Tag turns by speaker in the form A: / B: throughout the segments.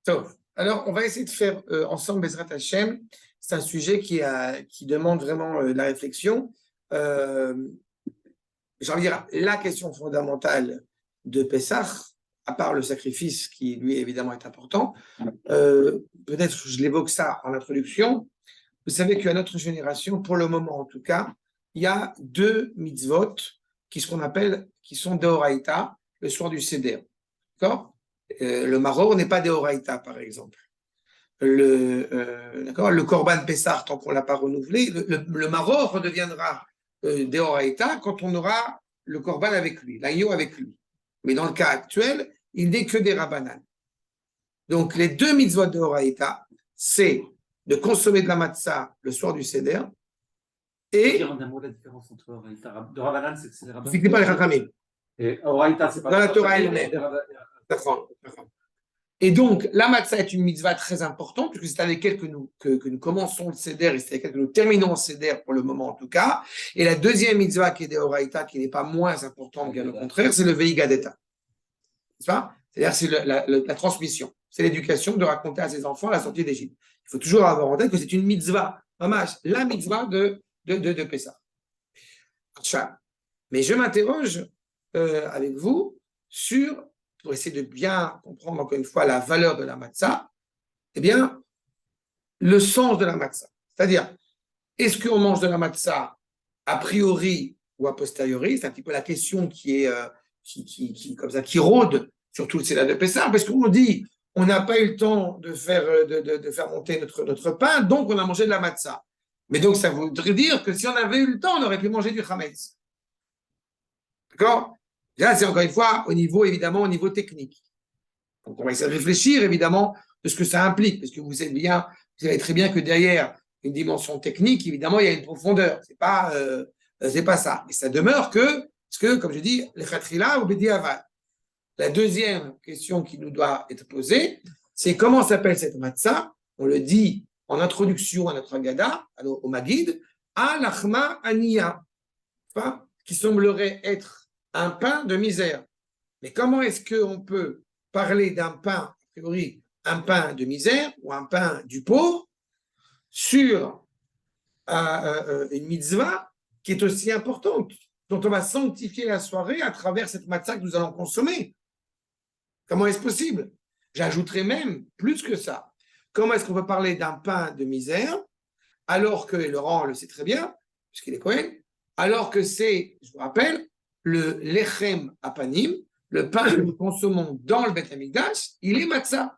A: Top. Alors, on va essayer de faire ensemble Bezrat Hashem. C'est un sujet qui demande vraiment de la réflexion. J'ai envie de dire, la question fondamentale de Pessah, à part le sacrifice qui, lui, évidemment, est important, peut-être je l'évoque ça en introduction. Vous savez qu'à notre génération, pour le moment en tout cas, il y a deux mitzvot qui sont d'Oraïta, le soir du Seder. D'accord? Le maror n'est pas d'Oraïta, par exemple. Le Korban Pessah, tant qu'on ne l'a pas renouvelé, le maror redeviendra d'Oraïta quand on aura le Korban avec lui, l'agneau avec lui. Mais dans le cas actuel, il n'est que des Rabbanan. Donc, les deux mitzvot d'Oraïta, c'est de consommer de la matzah le soir du Seder et.
B: Dire en un mot la différence entre Oraïta. De Rabbanan, c'est les Rabbanan.
A: C'est pas les Chachamim.
B: Et Oraïta, c'est pas
A: dans la Torah
B: les
A: elle-même.
B: Rabbanan.
A: Et donc, la matzah est une mitzvah très importante, puisque c'est avec elle que nous commençons le Seder et c'est avec elle que nous terminons le Seder pour le moment en tout cas. Et la deuxième mitzvah qui est des Oraïta, qui n'est pas moins importante, bien au contraire, c'est le Veigadeta. N'est-ce pas? C'est-à-dire c'est la transmission, c'est l'éducation de raconter à ses enfants la sortie d'Égypte. Il faut toujours avoir en tête que c'est une mitzvah, la mitzvah de Pessah. Mais je m'interroge avec vous pour essayer de bien comprendre encore une fois la valeur de la matzah, eh bien, le sens de la matzah. C'est-à-dire, est-ce qu'on mange de la matzah a priori ou a posteriori? C'est un petit peu la question qui rôde sur tout le Seder de Pessah, parce qu'on dit, on n'a pas eu le temps de faire monter notre pain, donc on a mangé de la matzah. Mais donc, ça voudrait dire que si on avait eu le temps, on aurait pu manger du chametz. D'accord? Là, c'est encore une fois au niveau technique. Donc, on va essayer de réfléchir, évidemment, de ce que ça implique, parce que vous savez très bien que derrière une dimension technique, évidemment, il y a une profondeur. C'est pas ça. Mais ça demeure parce que, comme je dis, les khatrila ou bedi aval. La deuxième question qui nous doit être posée, c'est comment s'appelle cette matzah? On le dit en introduction à notre Agada, au Magid, al-achma aniya, qui semblerait être un pain de misère. Mais comment est-ce qu'on peut parler d'un pain, a priori, un pain de misère ou un pain du pauvre sur une mitzvah qui est aussi importante, dont on va sanctifier la soirée à travers cette matzah que nous allons consommer? Comment est-ce possible? J'ajouterais même plus que ça. Comment est-ce qu'on peut parler d'un pain de misère alors que, et Laurent le sait très bien, puisqu'il est Cohen, alors que c'est, je vous rappelle, le lechem apanim, le pain que nous consommons dans le Beth Amikdash, il est matzah.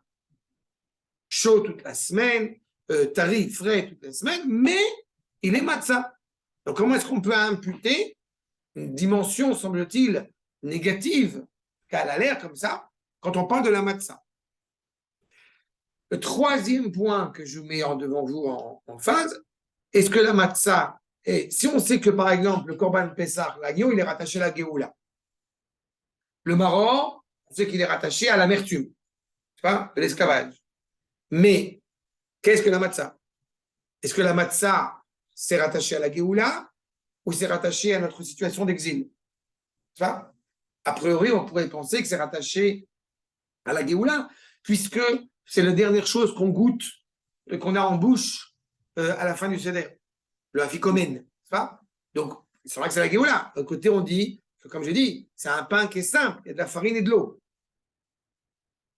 A: Chaud toute la semaine, tari, frais toute la semaine, mais il est matzah. Donc comment est-ce qu'on peut imputer une dimension, semble-t-il, négative, qu'elle a l'air comme ça, quand on parle de la matzah? Le troisième point que je mets devant vous en phase, est-ce que la matzah, et si on sait que par exemple le Korban Pessah, l'agneau, il est rattaché à la Géoula. Le maror, on sait qu'il est rattaché à l'amertume, de l'esclavage. Mais qu'est-ce que la matzah? Est-ce que la matzah, c'est rattaché à la Géoula ou c'est rattaché à notre situation d'exil? A priori, on pourrait penser que c'est rattaché à la Géoula, puisque c'est la dernière chose qu'on goûte, qu'on a en bouche à la fin du Seder, le afikomen. Donc, c'est vrai que c'est la Géoula. D'un côté, on dit que, comme j'ai dit, c'est un pain qui est simple, il y a de la farine et de l'eau.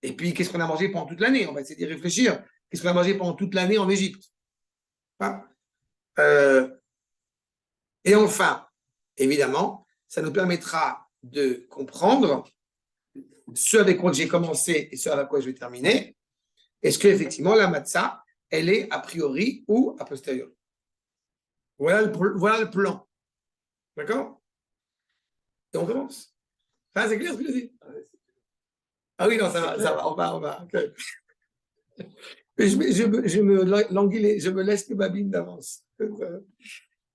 A: Et puis, qu'est-ce qu'on a mangé pendant toute l'année? On va essayer d'y réfléchir. Qu'est-ce qu'on a mangé pendant toute l'année en Égypte? Et enfin, évidemment, ça nous permettra de comprendre ce avec quoi j'ai commencé et ce avec quoi je vais terminer. Est-ce qu'effectivement, la matzah, elle est a priori ou a posteriori? Voilà le plan. D'accord? Et on commence. C'est clair ce que je dis? Ah oui, non, ça va, on va. Okay. Mais je me laisse le babine d'avance.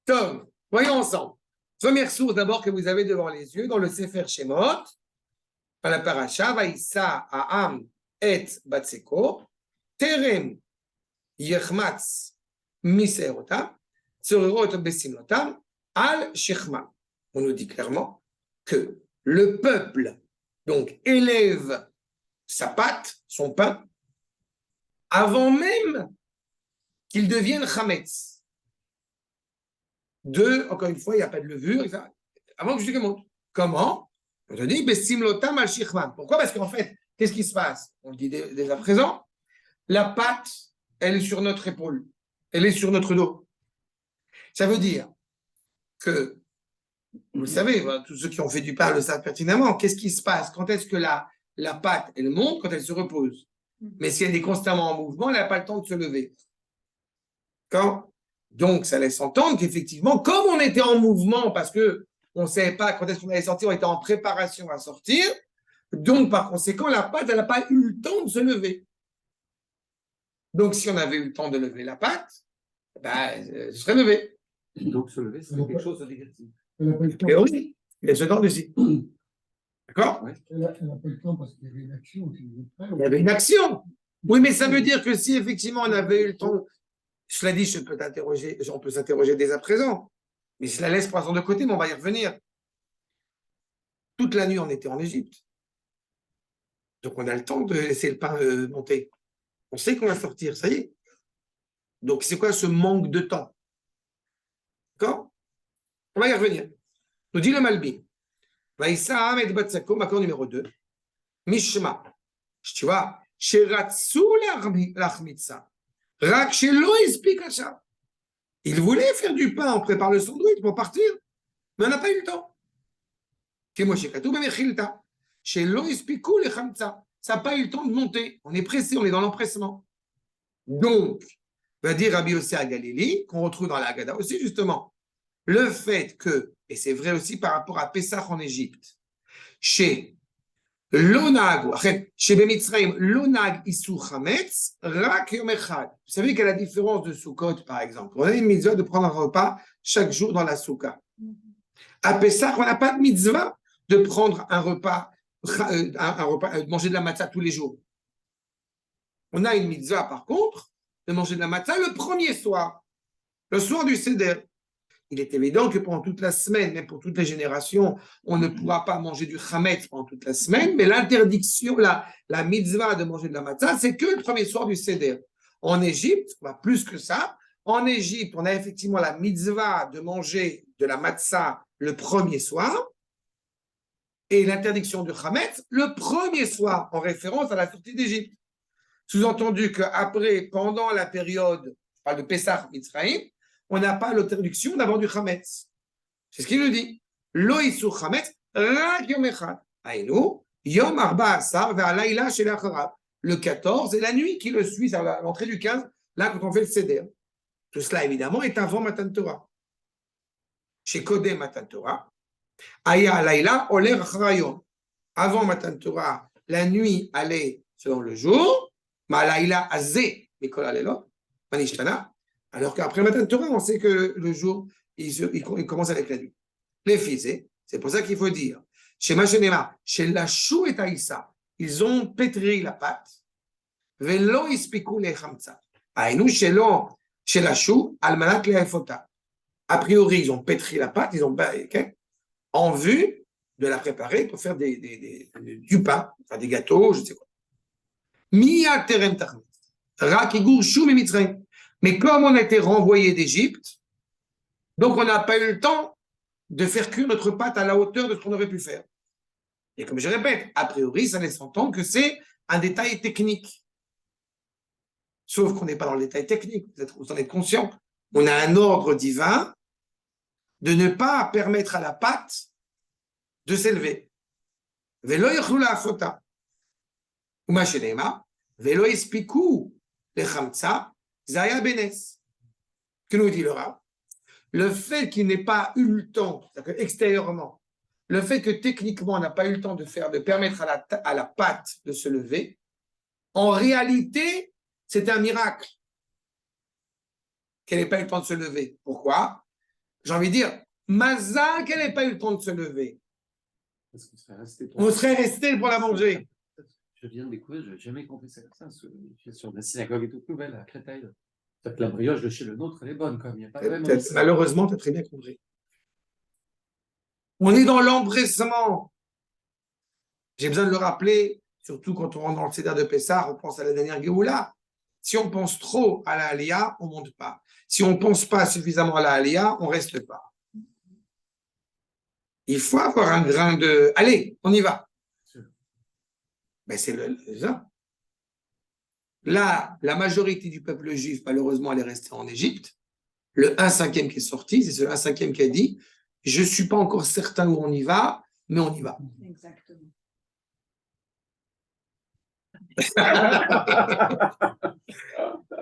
A: Tom, voyons ensemble. Première source d'abord que vous avez devant les yeux, dans le Sefer Shemot, dans la paracha, Vaïssa Ha'am et Batseko, Terem Yechmatz Miserotam, Tsurerot Besimnotam, Al Shechma. On nous dit clairement que le peuple, donc, élève sa pâte, son pain, avant même qu'il devienne chametz. Encore une fois, il n'y a pas de levure, etc. Avant que je monte. Comment? Je te dis, bessimlotam al shichman. Pourquoi? Parce qu'en fait, qu'est-ce qui se passe? On le dit dès à présent. La pâte, elle est sur notre épaule. Elle est sur notre dos. Ça veut dire que, vous le savez, tous ceux qui ont fait du pain le savent pertinemment, qu'est-ce qui se passe? Quand est-ce que la pâte, elle monte? Quand elle se repose. Mais si elle est constamment en mouvement, elle n'a pas le temps de se lever. D'accord? Donc, ça laisse entendre qu'effectivement, comme on était en mouvement, parce que on ne savait pas quand est-ce qu'on allait sortir, on était en préparation à sortir, donc par conséquent, la pâte, elle n'a pas eu le temps de se lever. Donc, si on avait eu le temps de lever la pâte, elle serait levée.
B: Donc, se lever, c'est quelque chose de négatif.
A: Et aussi, il y a ce temps dessus. D'accord?
C: Elle n'a pas le temps parce qu'il y avait une action.
A: Il y avait une action. Oui, mais ça veut dire que si effectivement on avait eu le temps, cela dit, on peut s'interroger dès à présent. Mais je la laisse pour l'instant de côté, mais on va y revenir. Toute la nuit, on était en Égypte. Donc, on a le temps de laisser le pain monter. On sait qu'on va sortir, ça y est. Donc, c'est quoi ce manque de temps? D'accord? On va y revenir. Nous dit le Malbim. Vaïssa Ahmed Batsako, accord numéro 2. Mishma. Tu vois, Sheratsu l'achmitsa. Rak shelo ispikasha. Il voulait faire du pain, on prépare le sandwich pour partir, mais on n'a pas eu le temps. Ça n'a pas eu le temps de monter. On est pressé, on est dans l'empressement. Donc, va dire Rabbi Yossi à Galilée, qu'on retrouve dans la Haggadah aussi, justement, le fait que, et c'est vrai aussi par rapport à Pessah en Égypte, chez l'onag, chez Bemitzraim, l'onag isou chametz, rak yom echad. Vous savez quelle est la différence de Sukkot, par exemple? On a une mitzvah de prendre un repas chaque jour dans la Soukha. À Pessah, on n'a pas de mitzvah de prendre un repas, de manger de la matzah tous les jours. On a une mitzvah, par contre, de manger de la matzah le premier soir, le soir du Seder. Il est évident que pendant toute la semaine, même pour toutes les générations, on ne pourra pas manger du chametz pendant toute la semaine, mais l'interdiction, la mitzvah de manger de la matzah, c'est que le premier soir du Seder. En Égypte, plus que ça, en Égypte, on a effectivement la mitzvah de manger de la matzah le premier soir, et l'interdiction du chametz le premier soir, en référence à la sortie d'Égypte. Sous-entendu qu'après, pendant la période, je parle de Pessah Mitzrayim, on n'a pas l'interdiction d'avoir du chametz. C'est ce qu'il nous dit. Lo isu chametz, rak yom echad. Aïnou, yom arba asar ve'alayla shel acharab. Le 14 et la nuit qui le suit, c'est à l'entrée du 15, là quand on fait le Seder. Tout cela, évidemment, est avant Matan Torah. Chez Kodem Matan Torah, Aya alayla oler acharayom. Avant Matan Torah, la nuit allait selon le jour, ma alayla azé, mikol alelot, manishtana. Alors qu'après Matan Torah, on sait que le jour, il commence avec la nuit. Les fils, c'est pour ça qu'il faut dire, chez Machenema, chez la chou et Taïssa, ils ont pétri la pâte, velo ispiku le chamtza. Aïnou, chez la chou, almanat le efota. A priori, ils ont pétri la pâte, ils ont, en vue de la préparer pour faire du pain, enfin des gâteaux, je ne sais quoi. Mia terem tachmet. Rakigur chou mitzrayim. Mais comme on a été renvoyé d'Égypte, donc on n'a pas eu le temps de faire cuire notre pâte à la hauteur de ce qu'on aurait pu faire. Et comme je répète, a priori, ça laisse entendre que c'est un détail technique. Sauf qu'on n'est pas dans le détail technique, vous en êtes conscient. On a un ordre divin de ne pas permettre à la pâte de s'élever. Velo yechlu la'afota. Uma shenema, velo ispiku lechamtza. Zaya Benes, que nous dit le Rav, le fait qu'il n'ait pas eu le temps, c'est-à-dire extérieurement, le fait que techniquement on n'a pas eu le temps de permettre à la pâte de se lever, en réalité, c'est un miracle qu'elle n'ait pas eu le temps de se lever. Pourquoi? J'ai envie de dire, Mazal qu'elle n'ait pas eu le temps de se lever.
B: Parce qu'on serait resté
A: On serait resté pour la manger.
B: Je viens de découvrir, je n'avais jamais compris ça comme ça, parce que je suis sur la synagogue est toute nouvelle à Créteil. C'est-à-dire que la brioche de chez le nôtre, elle est bonne, quand même. Il y a pas vraiment...
A: Malheureusement, tu as très bien compris. On est dans l'empressement. J'ai besoin de le rappeler, surtout quand on rentre dans le Seder de Pessah, on pense à la dernière Géoula. Si on pense trop à la Aliyah, on ne monte pas. Si on ne pense pas suffisamment à la Aliyah, on ne reste pas. Il faut avoir un grain de... Allez, on y va. Ben c'est ça. Là, la majorité du peuple juif, malheureusement, elle est restée en Égypte. Le 1/5 qui est sorti, c'est ce 1/5 qui a dit « Je ne suis pas encore certain où on y va, mais on y va. »
D: Exactement.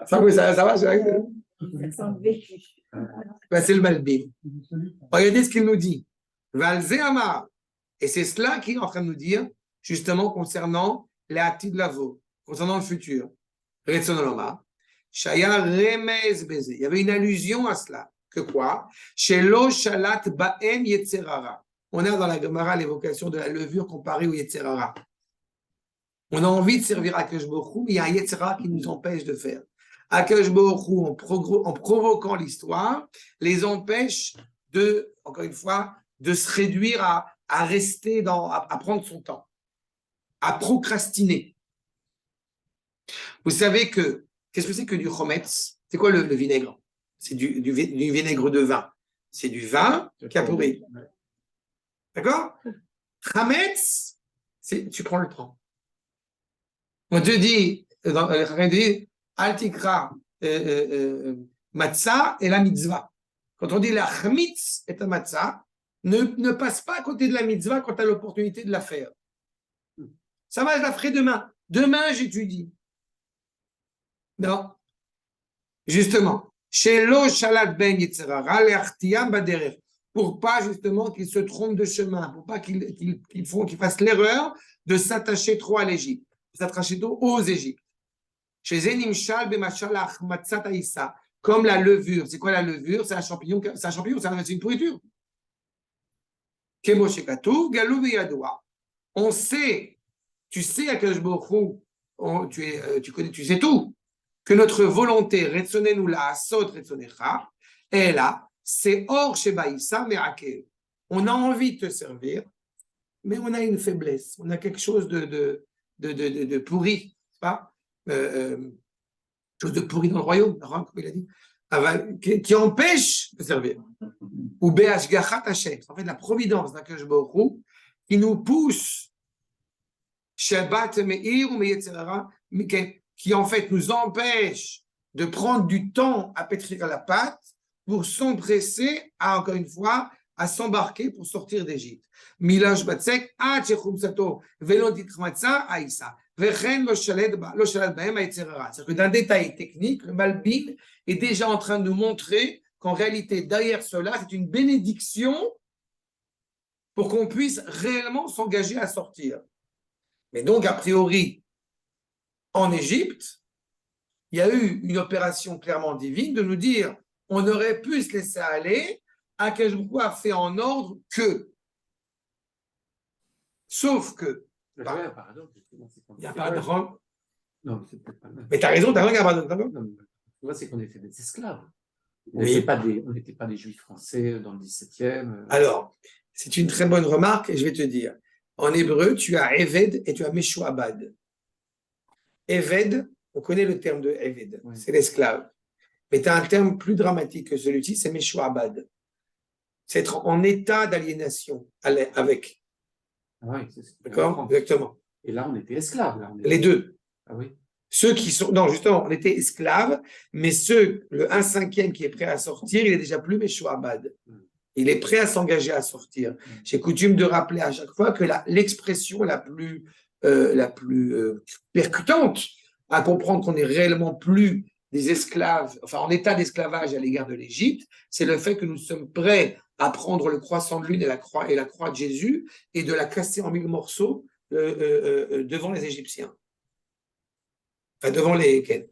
A: Ça va,
D: Ça sent vécu.
A: ben, c'est le Malbim. Regardez ce qu'il nous dit. Valze Amar. Et c'est cela qu'il est en train de nous dire, justement, concernant les Atid Lavo, concernant le futur. Retson Oloma. Shaya Remez Beze. Il y avait une allusion à cela. Que quoi? Shelo Shalat Baem Yetzerara. On a dans la Gemara l'évocation de la levure comparée au Yetzerara. On a envie de servir Akadosh Baruch Hu, mais il y a un Yetzerara qui nous empêche de faire. Akadosh Baruch Hu, en provoquant l'histoire, les empêche de, encore une fois, de se réduire à rester à prendre son temps, à procrastiner. Vous savez qu'est-ce que c'est que du chometz? C'est quoi le vinaigre? C'est du vinaigre de vin. C'est du vin qui a pourri. D'accord? Chametz, tu prends le temps. On te dit, Al tikra matzah et la mitzvah. Quand on dit la chmitz et la matzah, ne passe pas à côté de la mitzvah quand tu as l'opportunité de la faire. Ça va, je la ferai demain. Demain, j'étudie. Non. Justement. Shelo shalat ben yitzhara le'artiyam baderech. Pour pas, justement, qu'ils se trompent de chemin. Pour pas qu'ils fassent l'erreur de s'attacher trop à l'Égypte. S'attacher trop aux Égyptes. Chez Zenimshal bemashal achmatzat aïssa. Comme la levure. C'est quoi la levure? C'est un champignon, c'est une pourriture. Kemo shekatuv galou beyadoua. On sait, tu sais à Akadosh Baruch Hu, tu sais tout, que notre volonté, Retsonenu la asot Retsonecha, est là, c'est or shebaïssa me'akel. On a envie de te servir, mais on a une faiblesse, on a quelque chose de pourri, pas chose de pourri dans le royaume, comme il a dit, qui empêche de servir. Ou be'ashgachat Hashem, en fait la providence d'Akadosh Baruch Hu, qui nous pousse Shabbat me'ir ou me'yetzerara, qui en fait nous empêche de prendre du temps à pétrir la pâte pour s'empresser à, encore une fois, à s'embarquer pour sortir d'Égypte. Milash batzek achechum sato velodit khmatsa aïssa vechen lo shalad bahem aïtzerara. C'est-à-dire que d'un détail technique, le Malbim est déjà en train de nous montrer qu'en réalité, derrière cela, c'est une bénédiction pour qu'on puisse réellement s'engager à sortir. Mais donc, a priori, en Égypte, il y a eu une opération clairement divine de nous dire on aurait pu se laisser aller, Akadosh Baruch Hu a fait en ordre que. Sauf que.
B: Il y a un paradoxe.
A: Il y a un paradoxe.
B: Non, mais c'est peut-être pas le même.
A: Mais tu as raison, tu as raison, paradoxe.
B: Non, mais tu vois, c'est qu'on était des esclaves.
A: Oui.
B: On n'était pas des juifs français dans le 17e.
A: Alors, c'est une très bonne remarque et je vais te dire. En hébreu, tu as Eved et tu as Meshuabad. Eved, on connaît le terme de Eved, oui. C'est l'esclave. Mais tu as un terme plus dramatique que celui-ci, c'est Meshuabad. C'est être en état d'aliénation avec.
B: Ah oui, c'est ça.
A: D'accord? Exactement.
B: Et là, on était esclaves. Là,
A: Les deux.
B: Ah oui.
A: Ceux qui sont. Non, justement, on était esclaves, mais le 1/5 qui est prêt à sortir, il est déjà plus Meshuabad. Il est prêt à s'engager à sortir. J'ai coutume de rappeler à chaque fois que l'expression la plus percutante à comprendre qu'on n'est réellement plus des esclaves, enfin en état d'esclavage à l'égard de l'Égypte, c'est le fait que nous sommes prêts à prendre le croissant de lune et la croix de Jésus et de la casser en 1000 morceaux devant les Égyptiens. Enfin, devant les...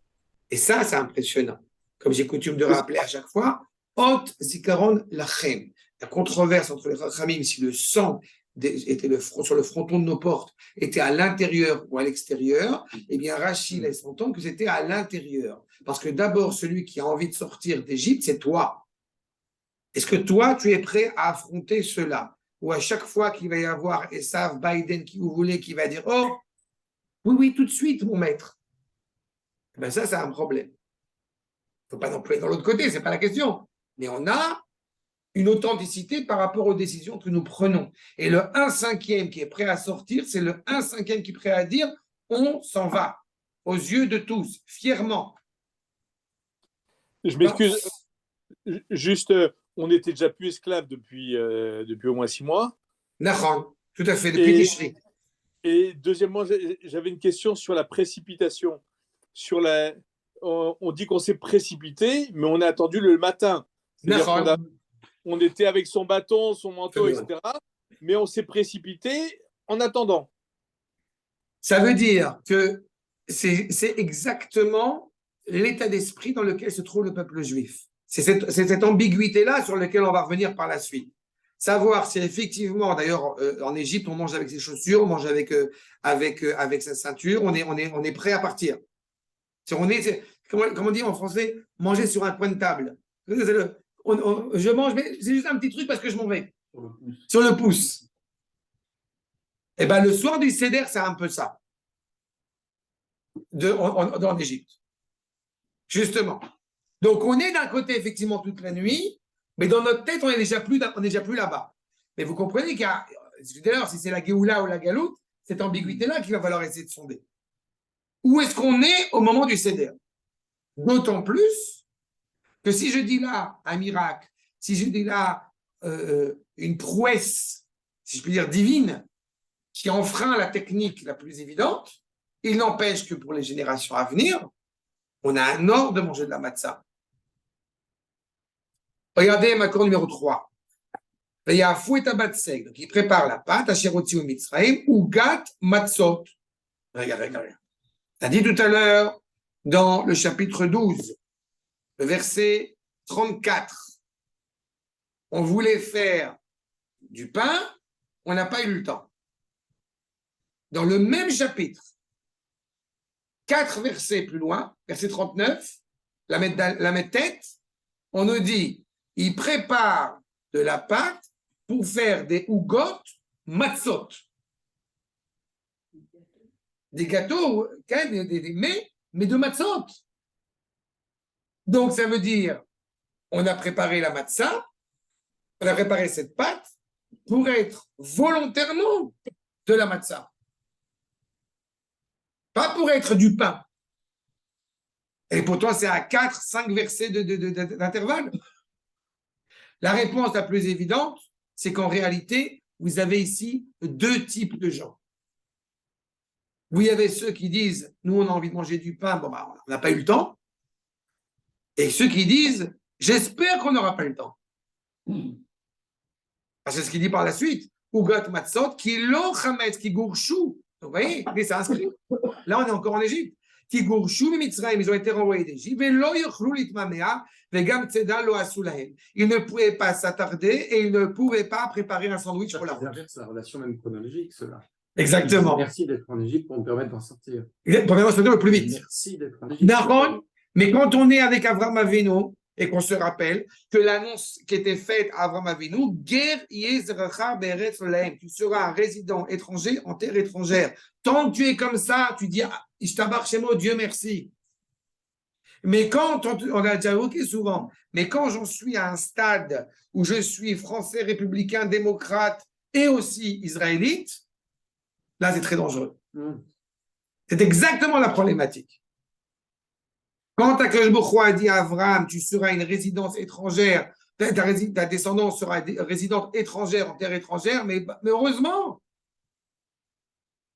A: Et ça, c'est impressionnant. Comme j'ai coutume de rappeler à chaque fois, Ot Zikaron Lachem. La controverse entre les Chachamim, si le sang était sur le fronton de nos portes, était à l'intérieur ou à l'extérieur, eh bien Rashi laisse entendre que c'était à l'intérieur. Parce que d'abord, celui qui a envie de sortir d'Égypte, c'est toi. Est-ce que toi, tu es prêt à affronter cela? Ou à chaque fois qu'il va y avoir Esav, Biden, qui vous voulez, qui va dire « Oh, oui, tout de suite, mon maître. Ben ça, c'est un problème. Il ne faut pas non plus aller dans l'autre côté, ce n'est pas la question. Mais on a une authenticité par rapport aux décisions que nous prenons. Et le 1/5 qui est prêt à sortir, c'est le 1/5 qui est prêt à dire on s'en va, aux yeux de tous, fièrement.
E: Je m'excuse, juste, on n'était déjà plus esclaves depuis au moins 6 mois.
A: Nahon, tout à fait, depuis Tishri.
E: Et deuxièmement, j'avais une question sur la précipitation. On dit qu'on s'est précipité, mais on a attendu le matin. C'est-à-dire on était avec son bâton, son manteau, etc. Mais on s'est précipité en attendant.
A: Ça veut dire que c'est exactement l'état d'esprit dans lequel se trouve le peuple juif. C'est cette ambiguïté-là sur laquelle on va revenir par la suite. Savoir si effectivement, d'ailleurs, en Égypte, on mange avec ses chaussures, on mange avec sa ceinture, on est prêt à partir. Comment on dit en français, manger sur un coin de table. Je mange, mais c'est juste un petit truc parce que je m'en vais. Sur le pouce. Et bien, le soir du Seder, c'est un peu ça. En Égypte. Justement. Donc, on est d'un côté, effectivement, toute la nuit, mais dans notre tête, on n'est déjà plus là-bas. Mais vous comprenez d'ailleurs, si c'est la Géoula ou la Galoute, cette ambiguïté-là qu'il va falloir essayer de sonder. Où est-ce qu'on est au moment du Seder? D'autant plus que si je dis là un miracle, si je dis là une prouesse, si je puis dire divine, qui enfreint la technique la plus évidente, il n'empêche que pour les générations à venir, on a un ordre de manger de la matzah. Regardez ma cour numéro 3. Il y a Fouet Abatseg, donc il prépare la pâte, Asherotzi ou Mitzraim, ou Gat Matzot. Regarde. On a dit tout à l'heure, dans le chapitre 12, le verset 34, on voulait faire du pain, on n'a pas eu le temps. Dans le même chapitre, 4 versets plus loin, verset 39, la mettre tête, on nous dit, il prépare de la pâte pour faire des ougot matzot. Des gâteaux, des mets, mais de matzot. Donc, ça veut dire, on a préparé la matzah, on a préparé cette pâte pour être volontairement de la matzah. Pas pour être du pain. Et pourtant, c'est à 4-5 versets d'intervalle. La réponse la plus évidente, c'est qu'en réalité, vous avez ici 2 types de gens. Vous avez ceux qui disent, nous, on a envie de manger du pain, on n'a pas eu le temps. Et ceux qui disent, j'espère qu'on n'aura pas eu le temps. C'est ce qu'il dit par la suite. Ugat matzot, ki lo chametz, ki gourshu. Vous voyez, c'est inscrit. Là, on est encore en Égypte. Qui gourshu Mitzrayim, ils ont été renvoyés d'Égypte. Ils ne pouvaient pas s'attarder et ils ne pouvaient pas préparer un sandwich pour la route.
B: C'est la relation même chronologique, cela.
A: Exactement.
B: Merci d'être en Égypte pour me permettre d'en sortir.
A: Pour me sortir le plus vite.
B: Merci d'être en Égypte.
A: Mais quand on est avec Avram Avinu et qu'on se rappelle que l'annonce qui était faite à Avram Avinu, Ger Yezrecha Be'eretz Lahem, tu seras un résident étranger en terre étrangère. Tant que tu es comme ça, tu dis Ishtabar Shemo, Dieu merci. Mais quand on a déjà évoqué souvent, mais quand j'en suis à un stade où je suis français, républicain, démocrate et aussi israélite, là c'est très dangereux. C'est exactement la problématique. Quand Akadosh Baruch Hu a dit à Abraham, tu seras une résidence étrangère, ta descendance sera résidente étrangère en terre étrangère, mais heureusement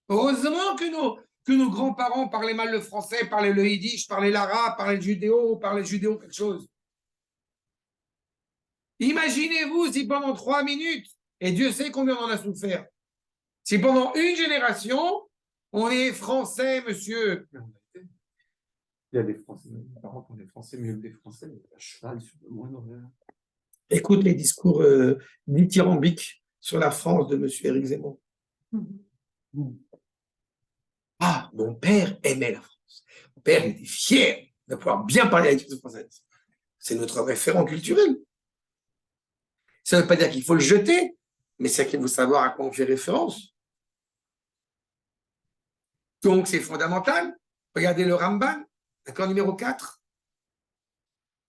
A: que nos grands-parents parlaient mal le français, parlaient le yiddish, parlaient l'arabe, parlaient le judéo quelque chose. Imaginez-vous si pendant 3 minutes, et Dieu sait combien on en a souffert, si pendant une génération, on est français, monsieur.
B: Il y a des Français, mes parents qui ont des Français mieux que des Français, à cheval sur le monde.
A: Écoute les discours dithyrambiques sur la France de M. Éric Zemmour. Ah, mon père aimait la France. Mon père était fier de pouvoir bien parler avec les Françaises. C'est notre référent culturel. Ça ne veut pas dire qu'il faut le jeter, mais c'est qu'il faut savoir à quoi on fait référence. Donc, c'est fondamental. Regardez le Ramban. D'accord, numéro 4.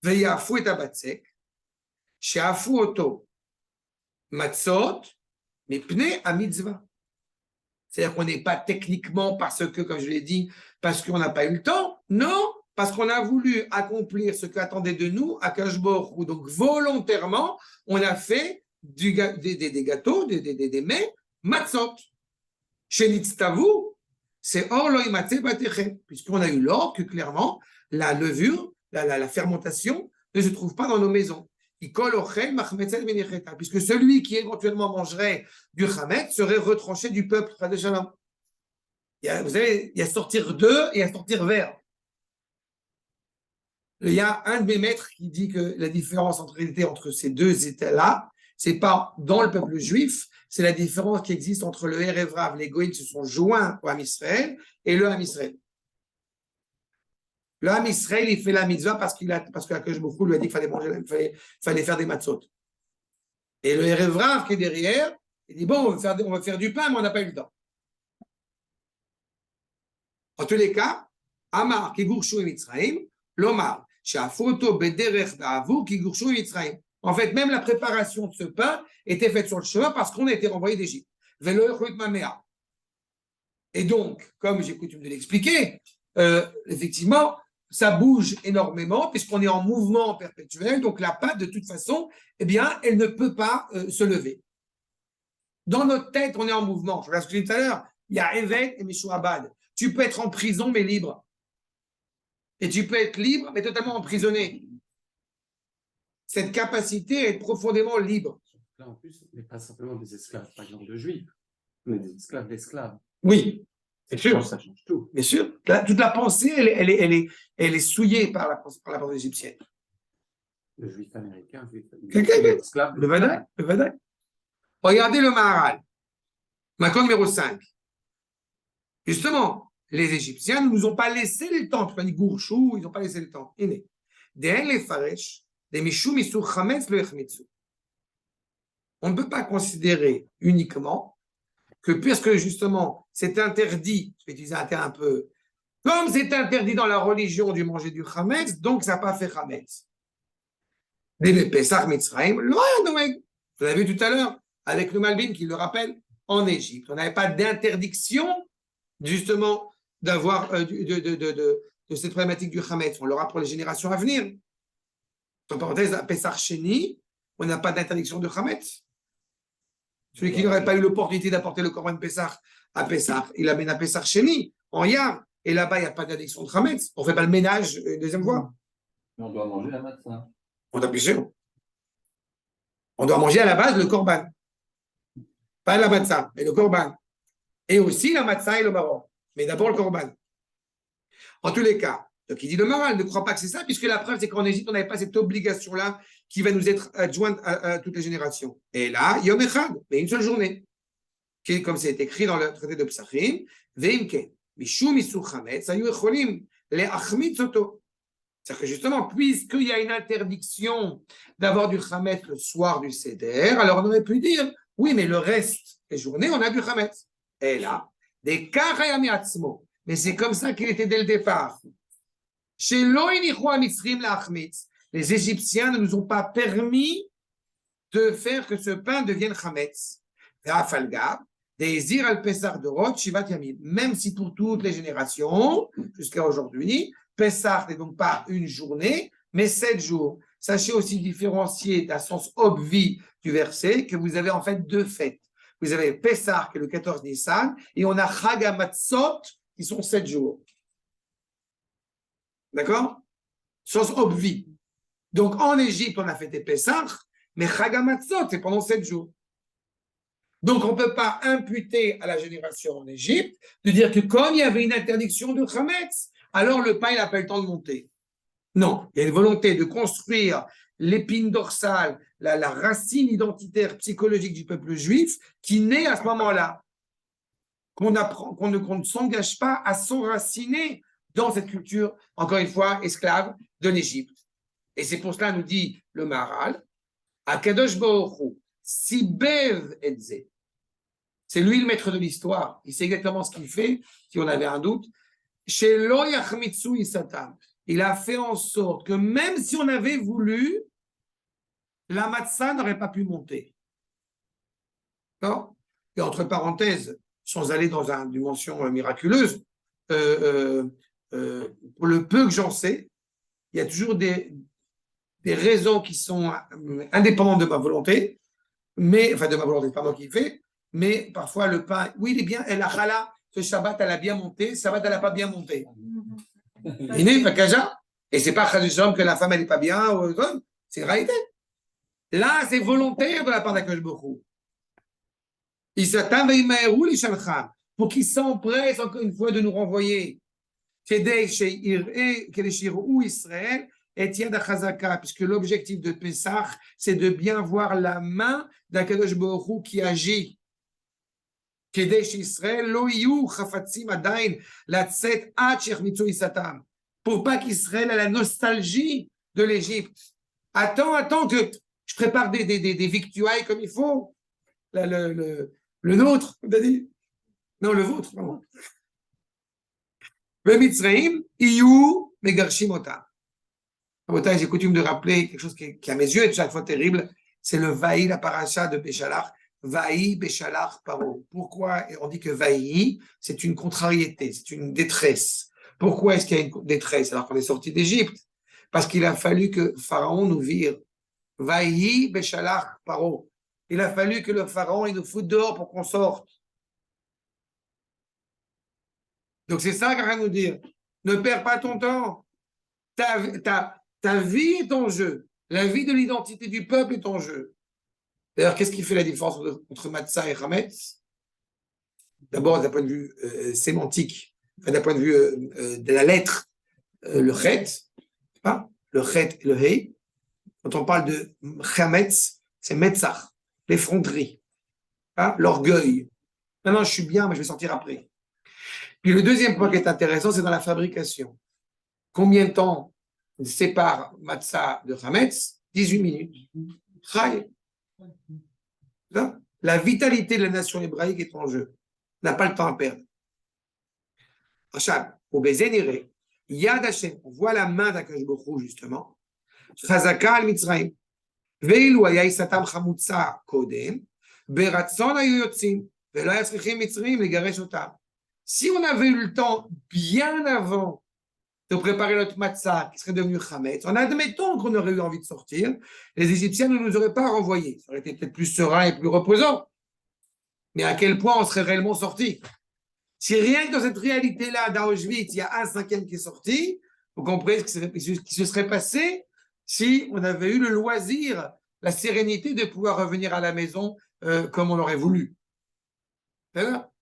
A: Veyafu et abatsek, sheafu oto matzot, mipne a mitzvah. C'est-à-dire qu'on n'est pas techniquement parce que, comme je l'ai dit, parce qu'on n'a pas eu le temps. Non, parce qu'on a voulu accomplir ce qu'attendait de nous Akadosh Baruch Hu. Donc, volontairement, on a fait des gâteaux, des mets, matzot. Chez Nitztavu, c'est or lo imatze batechem, puisqu'on a eu l'ordre que clairement, la levure, la fermentation ne se trouve pas dans nos maisons. Puisque celui qui éventuellement mangerait du chametz serait retranché du peuple. Vous savez, il y a sortir d'eux et à sortir vers. Il y a un de mes maîtres qui dit que la différence entre ces deux états-là, c'est pas dans le peuple juif, c'est la différence qui existe entre le Erev Rav, les Goïms se sont joints au Ham Israël, et le Ham Israël. Le Ham Israël, il fait la mitzvah parce que Akadosh Baruch Hu lui a dit qu'il fallait manger, fallait faire des matzot. Et le Erev Rav qui est derrière, il dit bon, on va faire du pain, mais on n'a pas eu le temps. En tous les cas, Amar ki gurshu Mitzrayim, l'Omar, she'afoto bederech da'avur ki gurshu Mitzrayim. En fait, même la préparation de ce pain était faite sur le chemin parce qu'on a été renvoyé d'Égypte. Et donc, comme j'ai coutume de l'expliquer, effectivement, ça bouge énormément puisqu'on est en mouvement perpétuel. Donc, la pâte, de toute façon, eh bien, elle ne peut pas se lever. Dans notre tête, on est en mouvement. Je regarde ce que j'ai dit tout à l'heure. Il y a Eved et Meshuabad. Tu peux être en prison, mais libre. Et tu peux être libre, mais totalement emprisonné. Cette capacité à être profondément libre.
B: Là, en plus, on n'est pas simplement des esclaves, par exemple, de juifs, mais des esclaves d'esclaves.
A: Oui, c'est sûr.
B: Ça change tout.
A: Bien sûr. Toute la pensée, elle est souillée par la pensée égyptienne.
B: Le juif américain,
A: l'esclave. Le Vadaï. Regardez le Maharal. Maintenant, numéro 5. Justement, les Égyptiens ne nous ont pas laissé le temps. Tu m'as dit Gourchou, ils n'ont pas laissé le temps. On ne peut pas considérer uniquement que puisque justement c'est interdit, je vais utiliser un terme un peu, comme c'est interdit dans la religion du manger du chametz, donc ça n'a pas fait chametz. Pesach Mitzrayim, vous l'avez vu tout à l'heure avec le Malbim qui le rappelle, en Égypte, on n'avait pas d'interdiction justement d'avoir de cette problématique du chametz. On l'aura pour les générations à venir. En parenthèse, à Pesach Sheni, on n'a pas d'interdiction de chametz. Celui qui n'aurait pas eu l'opportunité d'apporter le Korban Pessah à Pessah, il amène à Pessah Sheni, en Yar. Et là-bas, il n'y a pas d'interdiction de chametz. On ne fait pas le ménage une deuxième fois.
F: Mais on doit manger la matzah.
A: On doit picher. On doit manger à la base le Korban. Pas la matzah, mais le Korban. Et aussi la matzah et le marron. Mais d'abord le Korban. En tous les cas, donc il dit le Maharal ne croit pas que c'est ça, puisque la preuve, c'est qu'en Égypte, on n'avait pas cette obligation-là qui va nous être adjointe à toutes les générations. Et là, Yom Echad, mais une seule journée, qui est comme c'est écrit dans le traité de Psachim, Veimke, Mishum Isur Chametz, Ayu Echolim, Le Achmitz Oto. C'est-à-dire que justement, puisqu'il y a une interdiction d'avoir du Chametz le soir du Seder, alors on aurait pu dire, oui, mais le reste des journées, on a du Chametz. Et là, des Karayami Atzmo, mais c'est comme ça qu'il était dès le départ. Chez Loïnichua Mitzrim la Achmitz, les Égyptiens ne nous ont pas permis de faire que ce pain devienne chametz. Même si pour toutes les générations, jusqu'à aujourd'hui, Pessah n'est donc pas une journée, mais 7 jours. Sachez aussi différencier d'un sens obvi du verset que vous avez en fait 2 fêtes. Vous avez Pessah qui est le 14 Nissan et on a Chag HaMatzot qui sont 7 jours. D'accord? Sens obvi. Donc, en Égypte, on a fêté Pessah, mais Chag HaMatzot, c'est pendant 7 jours. Donc, on ne peut pas imputer à la génération en Égypte de dire que comme il y avait une interdiction de Chametz, alors le pain, il n'a pas eu le temps de monter. Non, il y a une volonté de construire l'épine dorsale, la racine identitaire psychologique du peuple juif qui naît à ce moment-là. Qu'on ne s'engage pas à s'enraciner dans cette culture, encore une fois, esclave de l'Égypte. Et c'est pour cela, nous dit le Maharal, Akadosh Baruch Hu, Sibev Etze. C'est lui le maître de l'histoire. Il sait exactement ce qu'il fait, si on avait un doute. chez Lo Yachmitsu Isatam. Il a fait en sorte que même si on avait voulu, la matzah n'aurait pas pu monter. D'accord? Et entre parenthèses, sans aller dans une dimension miraculeuse, pour le peu que j'en sais, il y a toujours des raisons qui sont indépendantes de ma volonté, mais, enfin de ma volonté, c'est pas moi qui le fais, mais parfois le pain, oui, il est bien, elle a chala, ce Shabbat, elle a bien monté, ce Shabbat, elle n'a pas bien monté. Il et c'est pas que la femme, elle n'est pas bien, c'est une réalité. Là, c'est volontaire de la part d'Akadosh Baruch Hu. Pour qu'ils s'empressent encore une fois de nous renvoyer. Puisque l'objectif de Pessah, c'est de bien voir la main d'Akadosh Baruch Hu qui agit. Pour pas qu'Israël ait la nostalgie de l'Égypte. Attends que je prépare des victuailles comme il faut. Le nôtre, on a dit. Non, le vôtre, pardon. Mitzraïm, Iyu, Megarshim Otam. J'ai coutume de rappeler quelque chose qui à mes yeux est chaque fois terrible, c'est le Vaï, la paracha de Béchalach. Vaï, Béchalach, Paro. Pourquoi on dit que Vaï, c'est une contrariété, c'est une détresse. Pourquoi est-ce qu'il y a une détresse alors qu'on est sorti d'Égypte? Parce qu'il a fallu que Pharaon nous vire. Vaï, Béchalach, Paro. Il a fallu que le Pharaon il nous foute dehors pour qu'on sorte. Donc c'est ça qu'il a à nous dire. Ne perds pas ton temps. Ta vie est en jeu. La vie de l'identité du peuple est en jeu. D'ailleurs, qu'est-ce qui fait la différence entre Matzah et Hametz? D'abord, d'un point de vue sémantique, d'un point de vue de la lettre, le chet, le chet et le hei. Quand on parle de Hametz, c'est Metzach, l'effronterie, l'orgueil. Non, je suis bien, mais je vais sortir après. Puis le deuxième point qui est intéressant, c'est dans la fabrication. Combien de temps sépare Matzah de Hametz? 18 minutes. Chai. La vitalité de la nation hébraïque est en jeu. On n'a pas le temps à perdre. Rachab, au Bézéniré, Yad Hashem, on voit la main d'Akadosh Baruch Hu, justement. Chazaka al Mitzrayim. Veilu haya isatam chamutza kodem, beratzon hayu yotzim, velo haya tzrichim Mitzrayim legaresh otam. Si on avait eu le temps bien avant de préparer notre matzah qui serait devenu chametz, en admettant qu'on aurait eu envie de sortir, les Égyptiens ne nous auraient pas renvoyés. Ça aurait été peut-être plus serein et plus reposant. Mais à quel point on serait réellement sorti? Si rien que dans cette réalité-là d'Auschwitz, il y a un cinquième qui est sorti, vous comprenez ce qui se serait passé si on avait eu le loisir, la sérénité de pouvoir revenir à la maison comme on l'aurait voulu. D'accord?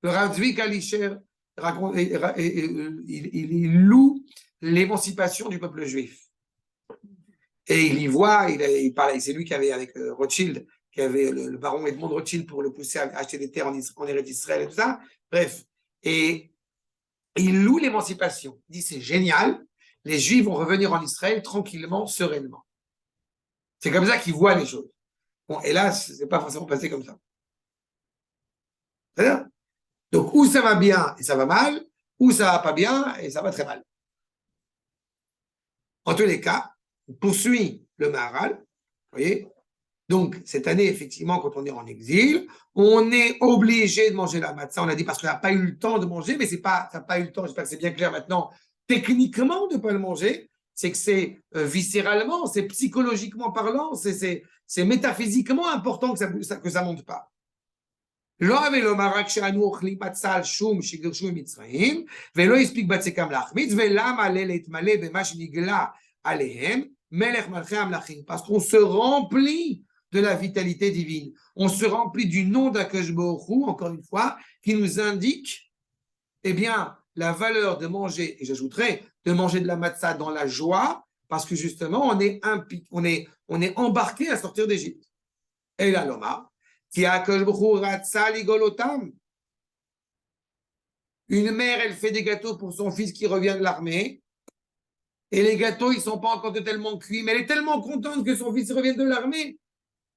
A: Le Rav Tzvi Kalisher raconte, il loue l'émancipation du peuple juif. Et il y voit, il parle, c'est lui qui avait avec Rothschild, qui avait le baron Edmond Rothschild pour le pousser à acheter des terres en Eretz Israël et tout ça. Bref. Et il loue l'émancipation. Il dit c'est génial, les Juifs vont revenir en Israël tranquillement, sereinement. C'est comme ça qu'il voit les choses. Bon, hélas, c'est pas forcément passé comme ça. C'est-à-dire donc, ou ça va bien et ça va mal, ou ça va pas bien et ça va très mal. En tous les cas, on poursuit le Maharal, vous voyez. Donc, cette année, effectivement, quand on est en exil, on est obligé de manger la matzah. On a dit parce qu'on n'a pas eu le temps de manger, mais c'est pas, ça n'a pas eu le temps, j'espère que c'est bien clair maintenant, techniquement de ne pas le manger, c'est que c'est viscéralement, c'est psychologiquement parlant, c'est métaphysiquement important que ça ne monte pas. לא הווה לומר רק שאנו אוכלים מצה על שום שגירשו ממצרים, ולא הספיק בצקם להחמיץ, ולמה להתמלא במה שנגלה עליהם, מלך מלכי המלכים, parce qu'on se remplit de la vitalité divine, on se remplit du nom d'Akadosh Baruch Hu, encore une fois, qui nous indique, eh bien, la valeur de manger, et j'ajouterai, de manger de la matzah dans la joie, parce que justement, on est embarqué à sortir d'Égypte. Et là, l'Oma, une mère, elle fait des gâteaux pour son fils qui revient de l'armée. Et les gâteaux, ils ne sont pas encore tellement cuits. Mais elle est tellement contente que son fils revienne de l'armée.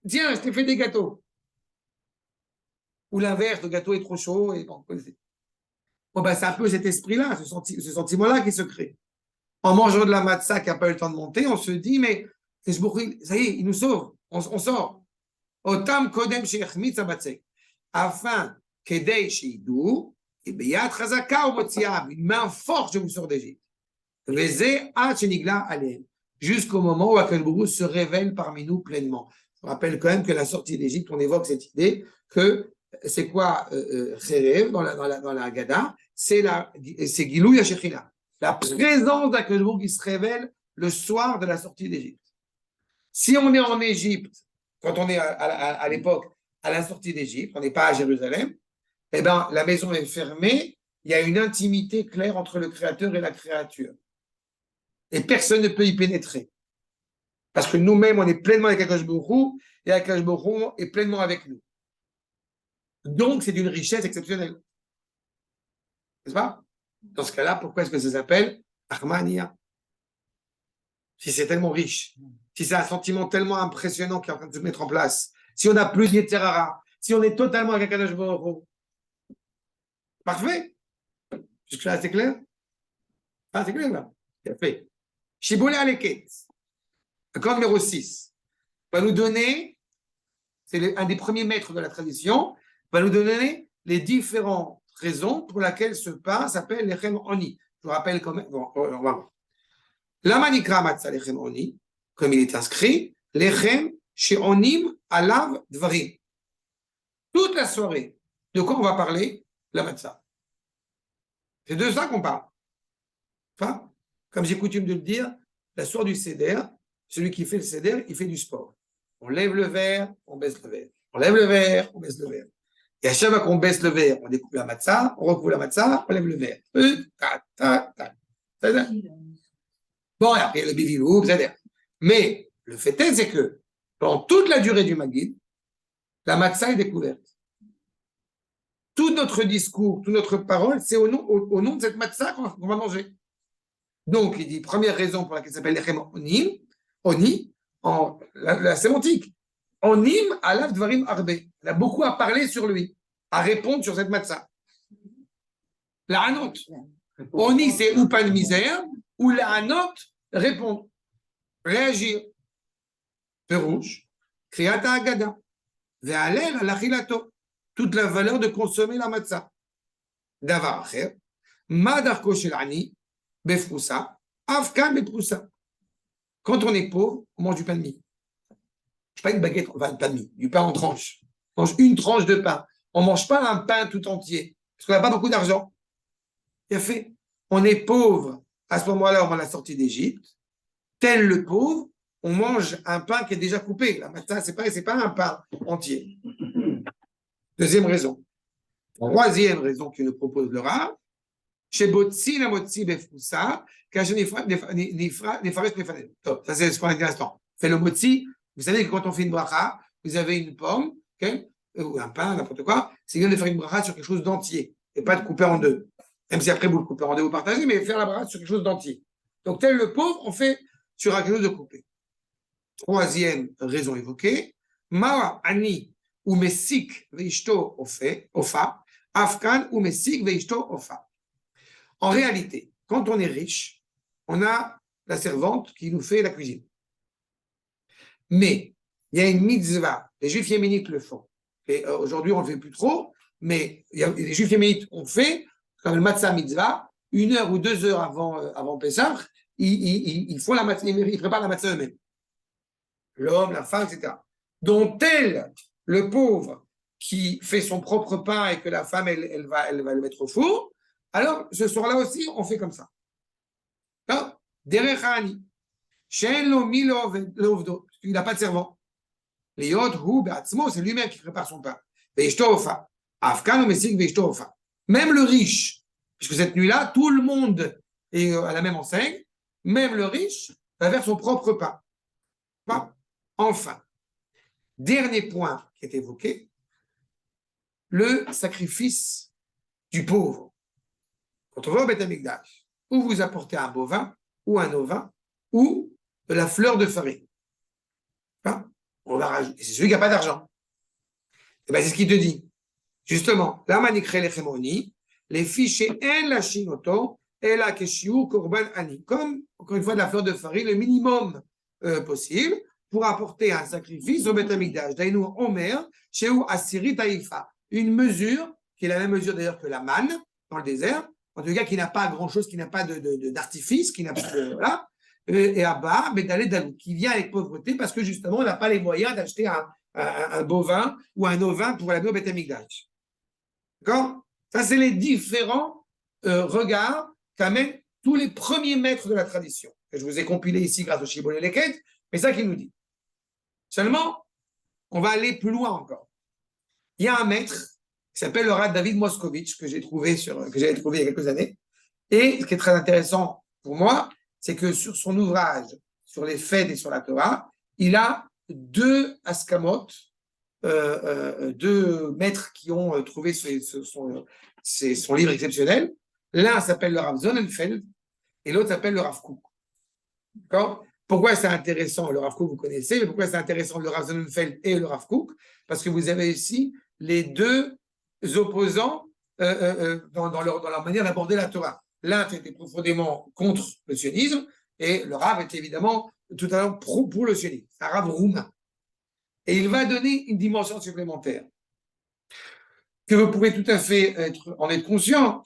A: Tiens, je t'ai fait des gâteaux. Ou l'inverse, le gâteau est trop chaud. Et bon, Bon, ben, c'est un peu cet esprit-là, ce sentiment-là qui se crée. En mangeant de la matzah qui n'a pas eu le temps de monter, on se dit, mais ça y est, il nous sauve, on sort. Otam kodem she'echmitz habatzek. Afin kedei she'idou, et beyad chazaka ou motziav, une main forte, je vous sors d'Égypte. Vezeh ad shenigla alehem. Jusqu'au moment où Akadosh Baruch Hu se révèle parmi nous pleinement. Je rappelle quand même que la sortie d'Égypte, on évoque cette idée que c'est quoi Cherev dans la Haggadah, c'est Gilou Yashechina, la présence d'Akadosh Baruch Hu qui se révèle le soir de la sortie d'Égypte. Si on est en Égypte, quand on est à l'époque à la sortie d'Égypte, on n'est pas à Jérusalem, eh ben la maison est fermée, il y a une intimité claire entre le Créateur et la créature. Et personne ne peut y pénétrer. Parce que nous-mêmes, on est pleinement avec Akadosh Baruch Hu, et Akadosh Baruch Hu est pleinement avec nous. Donc, c'est d'une richesse exceptionnelle. N'est-ce pas? Dans ce cas-là, pourquoi est-ce que ça s'appelle Armania? Si c'est tellement riche, si c'est un sentiment tellement impressionnant qui est en train de se mettre en place, si on n'a plus de Yetzirah, si on est totalement avec Akadosh Baruch Hu. Parfait. Jusque-là, c'est clair? Ah, c'est clair, là. Parfait. Shiboulé Aleket, accord numéro 6, va nous donner, c'est un des premiers maîtres de la tradition, va nous donner les différentes raisons pour lesquelles ce pain s'appelle Lechem Oni. Je vous rappelle quand même, bon, on va voir. La manikra matzah Lechem Oni, comme il est inscrit, Lechem She'onim Alav Dvarim. Toute la soirée, de quoi on va parler? La matzah. C'est de ça qu'on parle. Enfin, comme j'ai coutume de le dire, la soirée du Seder, celui qui fait le Seder, il fait du sport. On lève le verre, on baisse le verre. On lève le verre, on baisse le verre. Et à chaque fois qu'on baisse le verre, on découpe la matzah, on recouvre la matzah, on lève le verre. Bon, et après, il y a le bivilou, etc. Mais le fait est, c'est que pendant toute la durée du Maggid, la matzah est découverte. Tout notre discours, toute notre parole, c'est au nom de cette matzah qu'on va manger. Donc, il dit, première raison pour laquelle ça s'appelle Lechem Oni, en la sémantique. Onim alav dvarim arbe. Il a beaucoup à parler sur lui, à répondre sur cette matzah. La hanot. Oni, c'est ou pas de misère, ou la hanot, répondre, réagir. Perouche, kriyata agada. Ve'aler alachilato. Toute la valeur de consommer la matzah. Davar acher, ma darko shel ani, befroussa, afkan befroussa. Quand on est pauvre, on mange du pain de mie. Pas une baguette, enfin, du pain de mie, du pain en tranches. On mange une tranche de pain. On ne mange pas un pain tout entier, parce qu'on n'a pas beaucoup d'argent. Il a fait. On est pauvre. À ce moment-là, on va la sortie d'Égypte. Tel le pauvre, on mange un pain qui est déjà coupé. La matzah, c'est pas un pain entier. Deuxième raison. Troisième raison qu'il nous propose le Rav, chez Botsi la Motsi Befoussa, ça c'est ce qu'on a dit à l'instant. C'est le Motsi. Vous savez que quand on fait une bracha, vous avez une pomme, okay, ou un pain, n'importe quoi, c'est bien de faire une bracha sur quelque chose d'entier et pas de couper en deux. Même si après vous le coupez en deux, vous partagez, mais faire la bracha sur quelque chose d'entier. Donc, tel le pauvre, on fait sur quelque chose de coupé. Troisième raison évoquée, Mawa Ani ou Mesik Veishto Ofa, Afkan ou Mesik Veishto Ofa. En réalité, quand on est riche, on a la servante qui nous fait la cuisine. Mais il y a une mitzvah, les juifs yéménites le font. Et aujourd'hui, on ne le fait plus trop, mais les juifs yéménites ont fait, comme le matzah mitzvah, 1 heure ou 2 heures avant Pessah, ils font la matzah, ils préparent la matzah eux-mêmes. L'homme, la femme, etc. Donc, tel le pauvre qui fait son propre pain et que la femme, elle va le mettre au four, alors ce soir-là aussi, on fait comme ça. Derech ha'ani. She'en lo mi lo il n'a pas de servant. C'est lui-même qui prépare son pain. Même le riche, puisque cette nuit-là, tout le monde est à la même enseigne, même le riche va faire son propre pain. Enfin, dernier point qui est évoqué, le sacrifice du pauvre. Quand on va au Beth Amikdash, ou vous apportez un bovin, ou un ovin, ou de la fleur de farine. On va rajouter. C'est celui qui n'a pas d'argent. Et bien, c'est ce qu'il te dit. Justement, la manikre lechem oni, les fichiers en la chinoto, et la keshiu korban ani. Comme, encore une fois, de la fleur de farine, le minimum possible pour apporter un sacrifice au Beth Amikdash. Daïnou Omer, chez Asiri Taïfa. Une mesure, qui est la même mesure d'ailleurs que la manne dans le désert, en tout cas qui n'a pas grand-chose, qui n'a pas d'artifice, qui n'a pas de. Voilà. Et Abba, Bedalé Dalou, qui vient avec pauvreté parce que justement, on n'a pas les moyens d'acheter un bovin ou un ovin pour l'agneau Beth Amikdash. D'accord? Ça, c'est les différents regards qu'amènent tous les premiers maîtres de la tradition. Que je vous ai compilé ici grâce au Shibboleth et Leket, mais ça qu'il nous dit. Seulement, on va aller plus loin encore. Il y a un maître qui s'appelle le Rav David Moskovitch, que j'avais trouvé il y a quelques années. Et ce qui est très intéressant pour moi, c'est que sur son ouvrage, sur les fêtes et sur la Torah, il a deux askamot, deux maîtres qui ont trouvé son livre exceptionnel. L'un s'appelle le Rav Sonnenfeld et l'autre s'appelle le Rav Kook. D'accord? Pourquoi c'est intéressant? Le Rav Kook, vous connaissez, mais pourquoi c'est intéressant le Rav Sonnenfeld et le Rav Kook? Parce que vous avez ici les deux opposants dans leur manière d'aborder la Torah. L'un était profondément contre le sionisme et le Rav était évidemment tout à l'heure pour le sionisme. C'est un Rav roumain. Et il va donner une dimension supplémentaire que vous pouvez tout à fait en être conscient.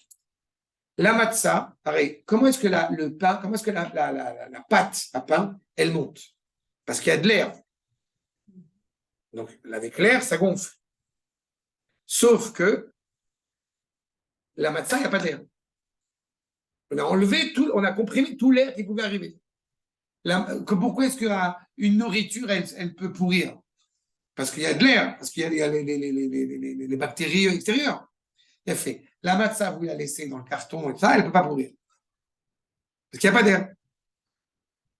A: La matzah, pareil, comment est-ce que le pain, comment est-ce que la pâte à pain, elle monte? Parce qu'il y a de l'air. Donc, avec l'air, ça gonfle. Sauf que la matzah, il n'y a pas d'air. On a enlevé tout, on a comprimé tout l'air qui pouvait arriver. Pourquoi est-ce qu'une nourriture, elle peut pourrir? Parce qu'il y a de l'air, parce qu'il y a les bactéries extérieures. Il a fait. La matzah, vous la laissez dans le carton et ça, elle ne peut pas pourrir. Parce qu'il n'y a pas d'air.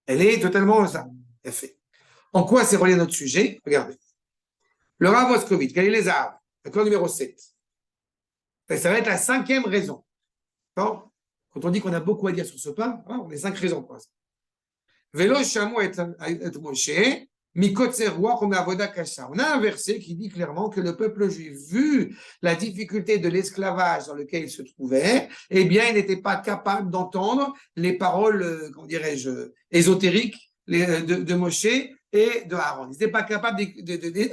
A: Elle est totalement ça. Elle fait. En quoi c'est relié à notre sujet? Regardez. Le Rav Moskovitch, Galilée Zahav, d'accord, numéro 7. Ça va être la 5e raison. D'accord? Quand on dit qu'on a beaucoup à dire sur ce pain, on a 5 raisons pour ça. Velo Shamu et Moshe, on a un verset qui dit clairement que le peuple juif, vu la difficulté de l'esclavage dans lequel il se trouvait, eh bien, il n'était pas capable d'entendre les paroles, comment dirais-je, ésotériques de Moshe et de Aaron. Il n'était pas capable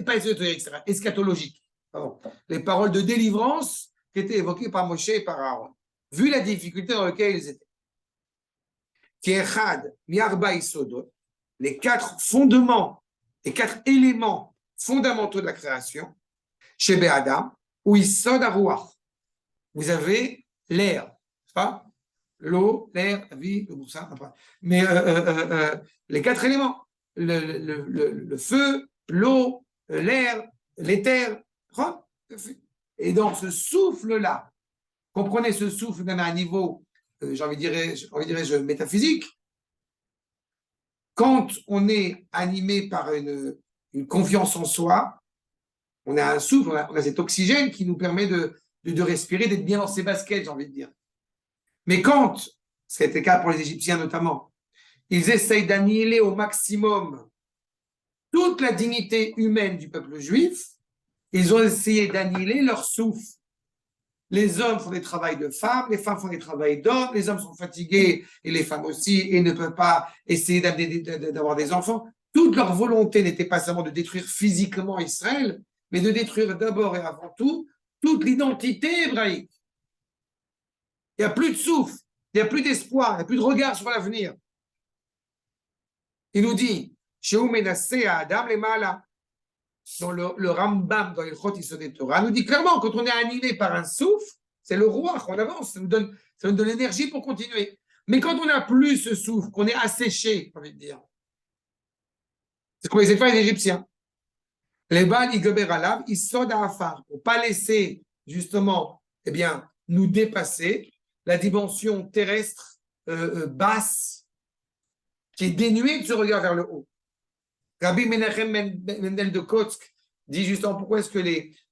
A: pas ésotériques, c'est eschatologiques, les paroles de délivrance qui étaient évoquées par Moshe et par Aaron, vu la difficulté dans laquelle ils étaient. Qui est Chad, Miarba Isodot, les 4 fondements, les 4 éléments fondamentaux de la création, chez Béadam, où Isod Arouach. Vous avez l'air, pas l'eau, l'air, la vie, le boussin, mais les 4 éléments, le feu, l'eau, l'air, l'éther, et dans ce souffle-là, comprenez ce souffle d'un un niveau, j'ai envie de dire, métaphysique. Quand on est animé par une confiance en soi, on a un souffle, on a cet oxygène qui nous permet de respirer, d'être bien dans ses baskets, j'ai envie de dire. Mais quand, ce qui a été le cas pour les Égyptiens notamment, ils essayent d'annihiler au maximum toute la dignité humaine du peuple juif, ils ont essayé d'annihiler leur souffle. Les hommes font des travails de femmes, les femmes font des travails d'hommes, les hommes sont fatigués et les femmes aussi et ne peuvent pas essayer d'avoir des enfants. Toute leur volonté n'était pas seulement de détruire physiquement Israël, mais de détruire d'abord et avant tout toute l'identité hébraïque. Il n'y a plus de souffle, il n'y a plus d'espoir, il n'y a plus de regard sur l'avenir. Il nous dit, chez Oumenassé à Adam les Mala, dans le Rambam, dans les Chot Yisodei Torah, nous dit clairement, quand on est animé par un souffle, c'est le roi, on avance, ça nous donne de l'énergie pour continuer. Mais quand on n'a plus ce souffle, qu'on est asséché, j'ai envie de dire, c'est ce qu'on essaie de faire les Égyptiens. Les Baal, Igober Alav, Isod Afar, pour ne pas laisser, justement, eh bien, nous dépasser la dimension terrestre basse, qui est dénuée de ce regard vers le haut. Rabbi Menachem Mendel de Kotsk dit justement pourquoi est-ce que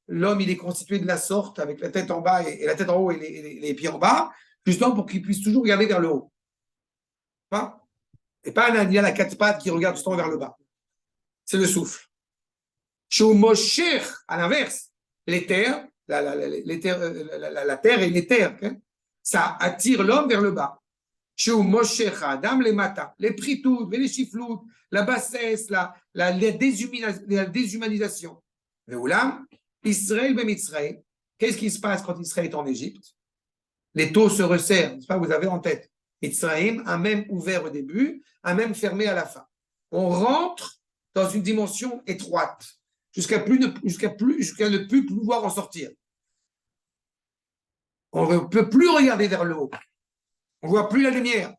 A: l'homme il est constitué de la sorte avec la tête en bas et la tête en haut et les pieds en bas, justement pour qu'il puisse toujours regarder vers le haut. Et pas un animal à 4 pattes qui regarde tout le temps vers le bas. C'est le souffle. Chez Mosher, à l'inverse, l'éther, la terre et l'éther. Okay? Ça attire l'homme vers le bas. Chez Moshecha, Adam, les matins, les pritout, les chifloutes, la bassesse, la déshumanisation. Veoulam, Israël, ben Israël. Qu'est-ce qui se passe quand Israël est en Égypte? Les taux se resserrent, n'est-ce pas? Vous avez en tête. Israël a même ouvert au début, a même fermé à la fin. On rentre dans une dimension étroite, jusqu'à ne plus pouvoir en sortir. On ne peut plus regarder vers le haut. On ne voit plus la lumière.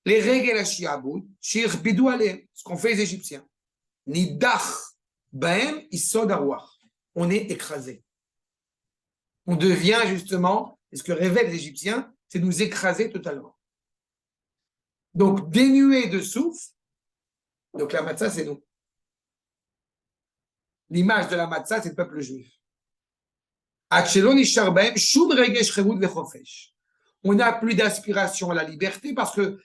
A: Les règles à Shiaboud, Shir Bidou Aleh, ce qu'ont fait les Égyptiens. Nidach, Baem, Isod Arwah. On est écrasé. On devient justement, et ce que révèlent les Égyptiens, c'est nous écraser totalement. Donc, dénué de souffle, donc la matzah, c'est nous. L'image de la matzah, c'est le peuple juif. On n'a plus d'aspiration à la liberté parce que,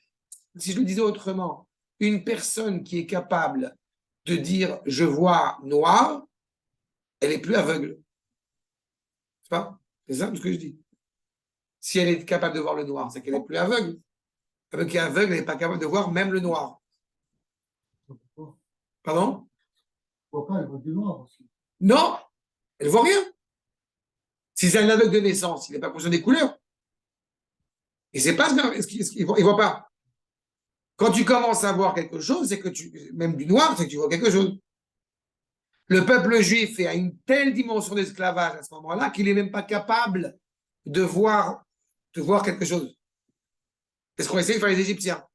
A: si je le disais autrement, une personne qui est capable de dire « je vois noir », elle n'est plus aveugle. C'est ça ce que je dis. Si elle est capable de voir le noir, c'est qu'elle n'est plus aveugle. Quelqu'un qui est aveugle, elle n'est pas capable de voir même le noir. Pardon?
C: Pourquoi elle voit du noir aussi?
A: Non, elle ne voit rien. Si c'est un aveugle de naissance, il n'est pas conscient des couleurs. Et c'est pas ce qu'il ne voit pas. Quand tu commences à voir quelque chose, c'est que même du noir, c'est que tu vois quelque chose. Le peuple juif est à une telle dimension d'esclavage à ce moment-là qu'il n'est même pas capable de voir quelque chose. C'est ce qu'on essaie de faire les Égyptiens.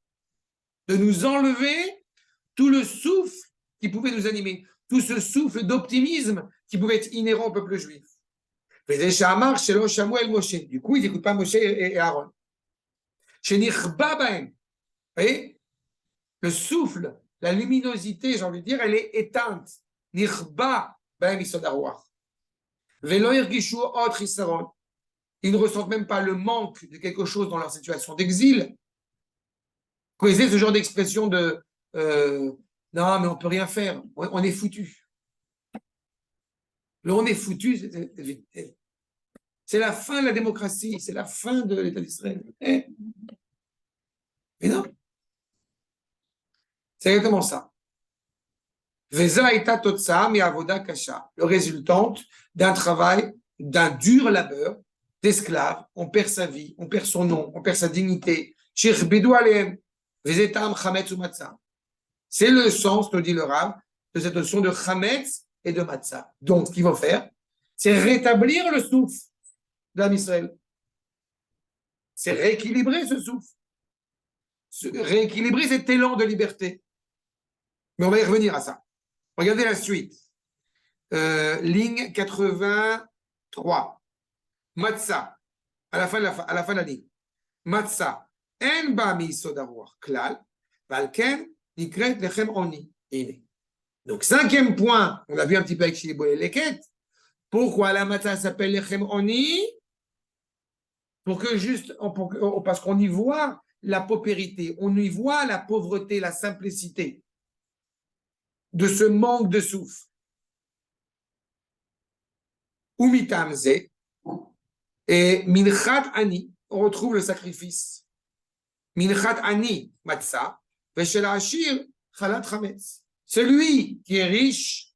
A: De nous enlever tout le souffle qui pouvait nous animer, tout ce souffle d'optimisme qui pouvait être inhérent au peuple juif. Du coup, ils n'écoutent pas Moshe et Aaron. Vous voyez, le souffle, la luminosité, j'ai envie de dire, elle est éteinte. Nirba baem isod arwah. Velo irgishu ot chisaron. Ils ne ressentent même pas le manque de quelque chose dans leur situation d'exil. Connaissez ce genre d'expression de non, mais on ne peut rien faire, on est foutu. On est foutu, c'est la fin de la démocratie, c'est la fin de l'État d'Israël. Mais non. C'est exactement ça. Le résultante d'un travail, d'un dur labeur, d'esclave, on perd sa vie, on perd son nom, on perd sa dignité. C'est le sens, nous dit le Rav, de cette notion de chametz et de matzah. Donc, ce qu'il faut faire, c'est rétablir le souffle de l'âme Israël. C'est rééquilibrer ce souffle. Rééquilibrer cet élan de liberté. Mais on va y revenir à ça. Regardez la suite. Ligne 83. Matzah. À la fin de la ligne. Matzah. En ba mi yisod harוח klal. Val ken nikret lechem oni. Donc, 5e point, on l'a vu un petit peu avec Shilbo et Leket. Pourquoi la matzah s'appelle lechem oni? Parce qu'on y voit la paupérité, on y voit la pauvreté, la simplicité de ce manque de souffle. Umitamze et minchat ani, on retrouve le sacrifice. Minchat ani matzah, veshel hashir chalat chametz. Celui qui est riche,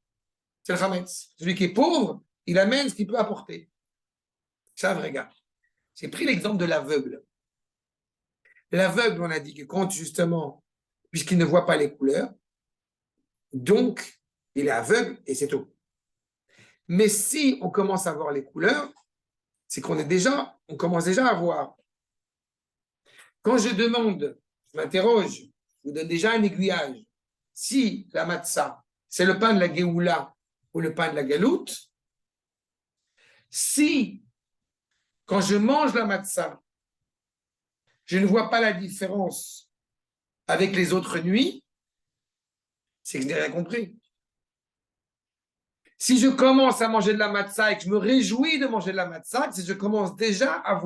A: c'est le chametz. Celui qui est pauvre, il amène ce qu'il peut apporter. Ça, regarde. J'ai pris l'exemple de l'aveugle. L'aveugle, on a dit que quand justement, puisqu'il ne voit pas les couleurs, donc il est aveugle et c'est tout. Mais si on commence à voir les couleurs, c'est qu'on commence déjà à voir. Quand je demande, je m'interroge, je vous donne déjà un aiguillage. Si la matzah, c'est le pain de la Géoula ou le pain de la Galoute, si, quand je mange la matzah, je ne vois pas la différence avec les autres nuits, c'est que je n'ai rien compris. Si je commence à manger de la matzah et que je me réjouis de manger de la matzah, c'est que je commence déjà à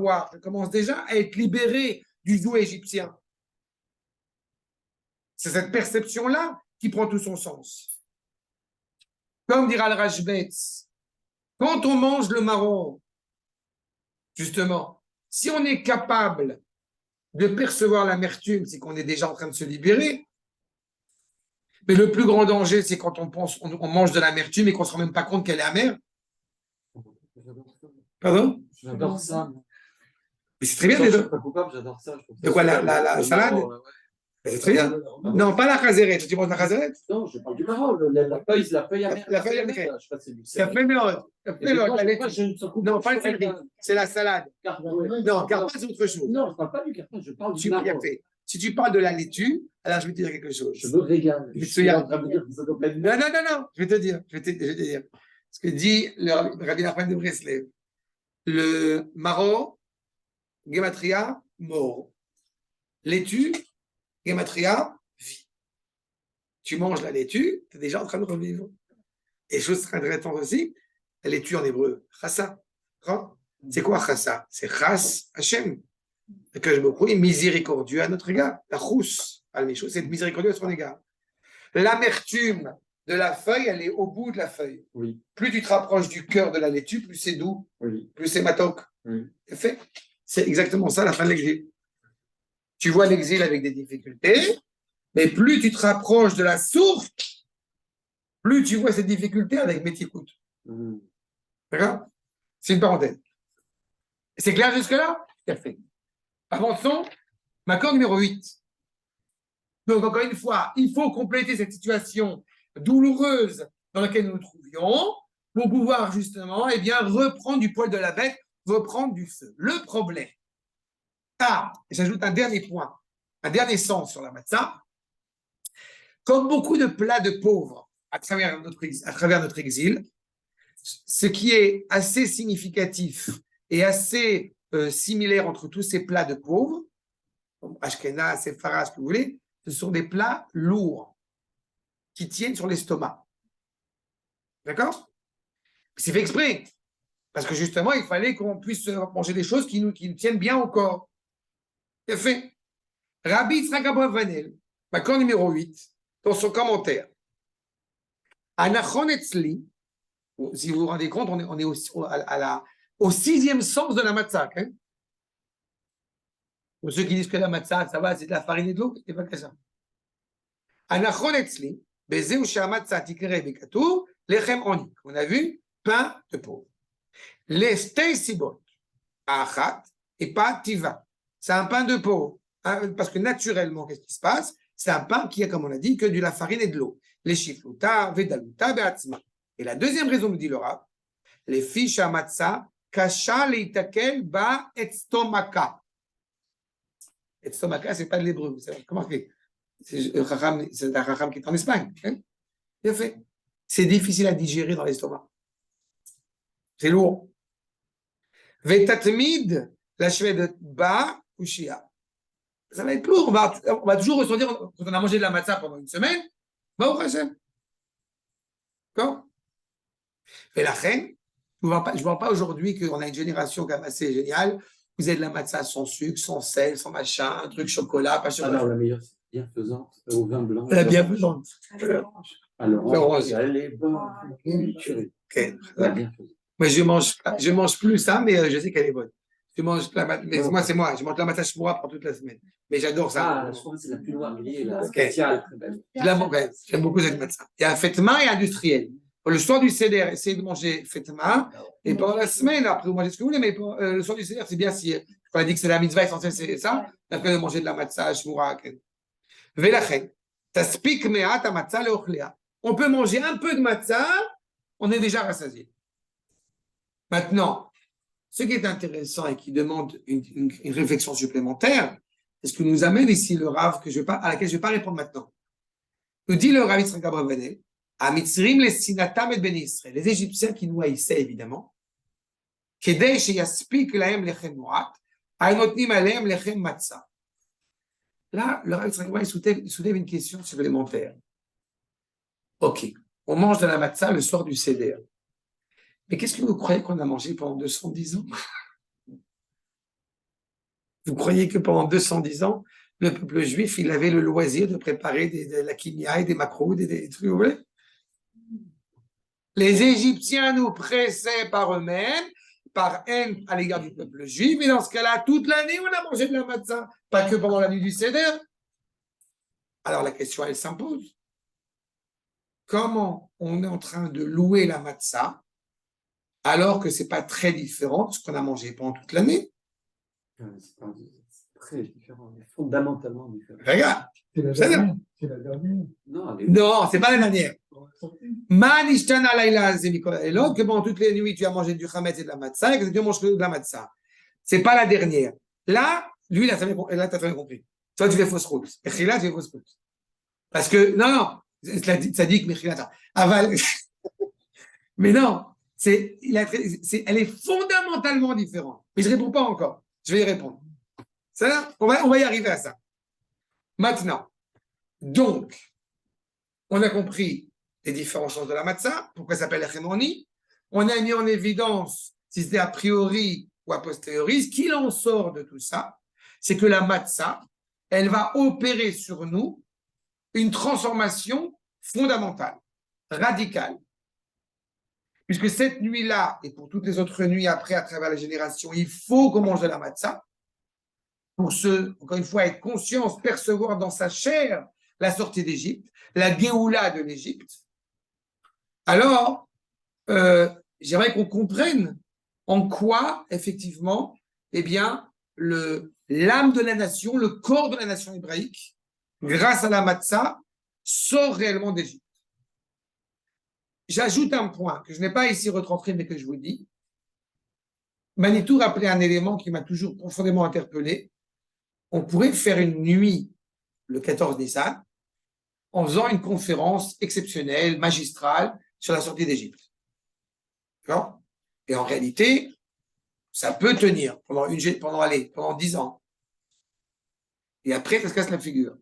A: être libéré du joug égyptien. C'est cette perception-là qui prend tout son sens. Comme dira le Rashbetz, Quand on mange le marron, justement, si on est capable de percevoir l'amertume, c'est qu'on est déjà en train de se libérer. Mais le plus grand danger, c'est quand on mange de l'amertume et qu'on ne se rend même pas compte qu'elle est amère. Pardon?
B: J'adore ça.
A: Mais c'est très bien,
B: Je
A: les
B: suis
A: deux.
B: pas coupable, j'adore ça. Je trouve
A: De
B: ça
A: quoi,
B: super.
A: la
B: Le
A: salade?
B: marron, ouais.
A: C'est très bien. Non, pas la chazeret. Tu manges la chazeret?
B: Non, je parle du marron, la feuille amère.
A: La feuille amère.
B: Je sais pas, c'est du
A: Ça fait mieux. Non, pas le céleri. C'est la salade. Non, carpaccio, c'est autre chose.
B: Non, je ne parle pas du carpaccio, je parle du marron.
A: Si tu parles de la laitue, alors je vais te dire quelque chose.
B: Je me régale.
A: Je
B: Je suis en train de dire que ça doit pas être
A: Non, non, non, non. Je vais te dire. Ce que dit le Rabbi Nachman de Breslev. Le marron, Gematria, mort. Laitue, Gematria, vie. Tu manges la laitue, tu es déjà en train de revivre. Et chose très intéressante aussi, la laitue en hébreu, chassa. C'est quoi chassa? C'est chas Hashem. Que je me prie miséricordieux à notre égard. La rousse, c'est miséricordieux à son égard. L'amertume de la feuille, elle est au bout de la feuille.
B: Oui.
A: Plus tu te rapproches du cœur de la laitue, plus c'est doux,
B: Oui.
A: plus c'est matok.
B: Oui.
A: C'est exactement ça la fin de l'exil. Tu vois l'exil avec des difficultés, mais plus tu te rapproches de la source, plus tu vois ces difficultés avec métikout. D'accord? C'est une parenthèse. C'est clair jusque-là? Parfait. Avançons. Accord numéro 8. Donc, encore une fois, il faut compléter cette situation douloureuse dans laquelle nous nous trouvions pour pouvoir justement reprendre du poil de la bête, reprendre du feu. Le problème. Et j'ajoute un dernier point, un dernier sens sur la matzah. Comme beaucoup de plats de pauvres à travers notre exil, ce qui est assez significatif et assez similaire entre tous ces plats de pauvres, comme Ashkenaz, Sephara, ce que vous voulez, ce sont des plats lourds qui tiennent sur l'estomac. D'accord? C'est fait exprès. Parce que justement, il fallait qu'on puisse manger des choses qui nous tiennent bien au corps. C'est fait. Rabbi Yitzhak Abravanel, accord numéro 8, dans son commentaire. Anachon etzli, si vous vous rendez compte, on est au sixième sens de la matzah. Hein? Pour ceux qui disent que la matzah, ça va, c'est de la farine et de l'eau, c'est pas que ça. Anachon etzli, bezeu shamatzah tikere bekatour, lechem onik. On a vu, pain de pauvre. Les steisibot, achat, et pas tiva. C'est un pain de pauvre. Hein, parce que naturellement, qu'est-ce qui se passe? C'est un pain qui a, comme on a dit, que de la farine et de l'eau. Les shifluta, vedaluta, beatzma. Et la deuxième raison, nous dit le Rav, les fiches à matzah, kasha leitakel ba etstomaka. Etstomaka, c'est pas de l'hébreu, vous savez comment c'est? C'est un racham qui est en Espagne. Hein? Bien fait. C'est difficile à digérer dans l'estomac. C'est lourd. Vetatmid, la shved ba ushia. Ça va être lourd. On va toujours ressentir, quand on a mangé de la matzah pendant une semaine, bah, au Hashem. D'accord? Et la reine, je ne vois pas aujourd'hui qu'on a une génération quand même assez géniale. Vous avez de la matzah sans sucre, sans sel, sans machin, un truc chocolat, pas chocolat.
B: Alors, la meilleure, c'est bienfaisante au vin blanc.
A: La bienfaisante.
B: Alors, elle est bonne.
A: Okay.
B: La bienfaisante.
A: Moi, je mange plus ça, mais je sais qu'elle est bonne. Je mange mais moi, c'est moi. Je mange la matzah shmoura pour toute la semaine. Mais j'adore ça.
B: Ah, la shmoura, c'est la plus noire, la spéciale.
A: J'aime beaucoup cette matzah. Il y a fetma et industriel. Pour le soir du seder, essayez de manger fetma. Et pendant la semaine, après, vous mangez ce que vous voulez, mais le soir du seder, c'est bien si on a dit que c'est la mitzvah essentielle, c'est ça. Après, de manger de la matzah shmoura. Velachen, taspik me'at matzah leochlea. On peut manger un peu de matzah, on est déjà rassasié. Maintenant, ce qui est intéressant et qui demande une réflexion supplémentaire, c'est ce que nous amène ici le Rav à laquelle je ne vais pas répondre maintenant. Nous dit le Rav Yitzhak Abravanel, à Mitzrim les Sinatam et Ben Israël, les Égyptiens qui nous haïssaient évidemment, Kedei sheyaspik lahem lechem moat, ainotnim alehem lechem matzah. Là, le Rav Yitzhak Abravanel soulève une question supplémentaire. Ok, on mange de la matzah le soir du Seder. Mais qu'est-ce que vous croyez qu'on a mangé pendant 210 ans? Vous croyez que pendant 210 ans, le peuple juif, il avait le loisir de préparer de la kimia et des macros, des trucs, vous voyez? Les Égyptiens nous pressaient par eux-mêmes, par haine à l'égard du peuple juif, et dans ce cas-là, toute l'année, on a mangé de la matzah, pas que pendant la nuit du Seder. Alors la question, elle s'impose. Comment on est en train de louer la matzah alors que ce n'est pas très différent de ce qu'on a mangé pendant toute l'année?
B: C'est très différent, mais fondamentalement différent.
A: Regarde.
C: C'est la
A: C'est
C: dernière. C'est la dernière.
A: Non, c'est pas la dernière.
C: On va sortir.
A: Manishtana Laila Zemikola Elot, que pendant toutes les nuits tu as mangé du chametz et de la matzah, et que tu manges que de la matzah. C'est pas la dernière. Là, lui, là, t'as bien compris. Toi, tu fais fausse route. Et là, tu fais fausse route. Parce que, non, ça dit que Mechilata. Aval. Mais non, elle est fondamentalement différente. Mais je ne réponds pas encore. Je vais y répondre. Ça, on va y arriver à ça. Maintenant, donc, on a compris les différents sens de la matzah, pourquoi ça s'appelle la chémoni. On a mis en évidence si c'était a priori ou a posteriori. Ce qu'il en sort de tout ça, c'est que la matzah, elle va opérer sur nous une transformation fondamentale, radicale. Puisque cette nuit-là, et pour toutes les autres nuits après, à travers les générations, il faut qu'on mange de la matzah pour encore une fois, être conscient, percevoir dans sa chair la sortie d'Égypte, la Géoula de l'Égypte. Alors, j'aimerais qu'on comprenne en quoi, effectivement, eh bien, l'âme de la nation, le corps de la nation hébraïque, grâce à la matzah, sort réellement d'Égypte. J'ajoute un point que je n'ai pas ici retranscrit, mais que je vous dis. Manitou rappelait un élément qui m'a toujours profondément interpellé. On pourrait faire une nuit le 14 Nissan en faisant une conférence exceptionnelle, magistrale, sur la sortie d'Égypte. D'accord ? Et en réalité, ça peut tenir pendant 10 ans. Et après, ça se casse la figure.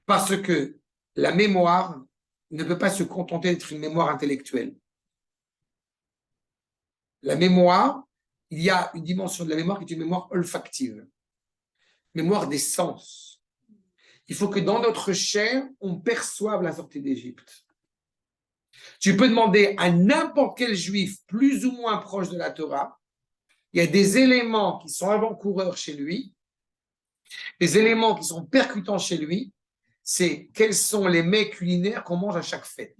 A: Parce que la mémoire ne peut pas se contenter d'être une mémoire intellectuelle. La mémoire, il y a une dimension de la mémoire qui est une mémoire olfactive, mémoire des sens. Il faut que dans notre chair, on perçoive la sortie d'Égypte. Tu peux demander à n'importe quel juif plus ou moins proche de la Torah, il y a des éléments qui sont avant-coureurs chez lui, des éléments qui sont percutants chez lui, c'est quels sont les mets culinaires qu'on mange à chaque fête.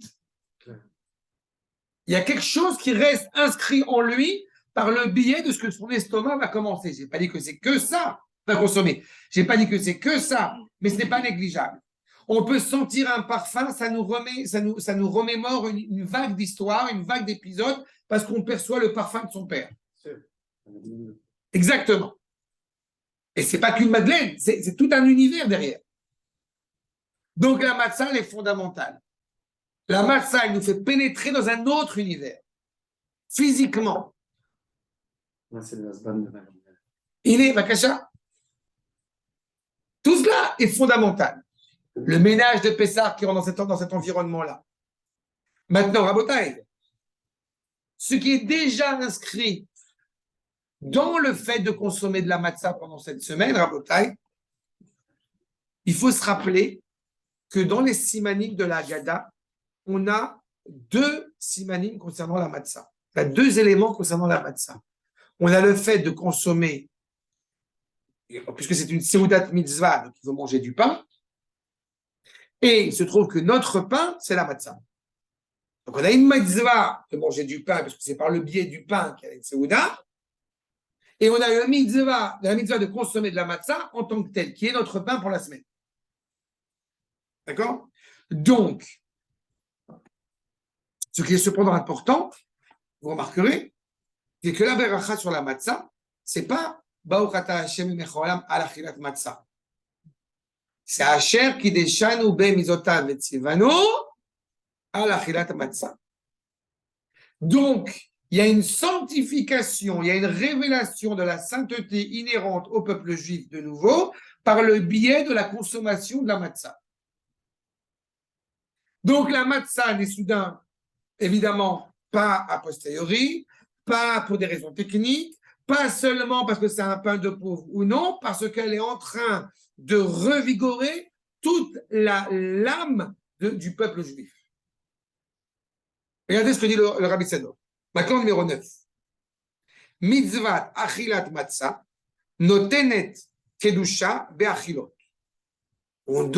A: Il y a quelque chose qui reste inscrit en lui par le biais de ce que son estomac va commencer. Je n'ai pas dit que c'est que ça à consommer. Je n'ai pas dit que c'est que ça, mais ce n'est pas négligeable. On peut sentir un parfum, ça nous remémore une vague d'histoires, une vague d'épisodes, parce qu'on perçoit le parfum de son père. Exactement. Et ce n'est pas qu'une madeleine, c'est tout un univers derrière. Donc la matzah, elle est fondamentale. La matzah, elle nous fait pénétrer dans un autre univers, physiquement. Il est, Bakasha. Tout cela est fondamental. Le ménage de Pessah qui rentre dans cet environnement-là. Maintenant, Rabotai, ce qui est déjà inscrit dans le fait de consommer de la matzah pendant cette semaine, Rabotai, il faut se rappeler que dans les simanim de la Haggadah, on a 2 simanim concernant la matzah. Il y a 2 éléments concernant la matzah. On a le fait de consommer, puisque c'est une seudat mitzvah, donc il faut manger du pain, et il se trouve que notre pain, c'est la matzah. Donc on a une mitzvah de manger du pain, parce que c'est par le biais du pain qu'il y a une seudat, et on a la mitzvah de consommer de la matzah en tant que telle, qui est notre pain pour la semaine. D'accord ? Donc, ce qui est cependant important, vous remarquerez, c'est que la beracha sur la matzah, c'est pas Baruch ata Hashem mecholam al achilat matzah. C'est Asher kideshanu be mizotav vetzivanu al achilat matzah. Donc, il y a une sanctification, il y a une révélation de la sainteté inhérente au peuple juif de nouveau par le biais de la consommation de la matzah. Donc, la matzah n'est soudain, évidemment, pas a posteriori, pas pour des raisons techniques, pas seulement parce que c'est un pain de pauvre ou non, parce qu'elle est en train de revigorer toute l'âme du peuple juif. Regardez ce que dit le Rabbi Tzadok. Maintenant, numéro 9. Mitzvat achilat matzah notenet kedusha beachilot. On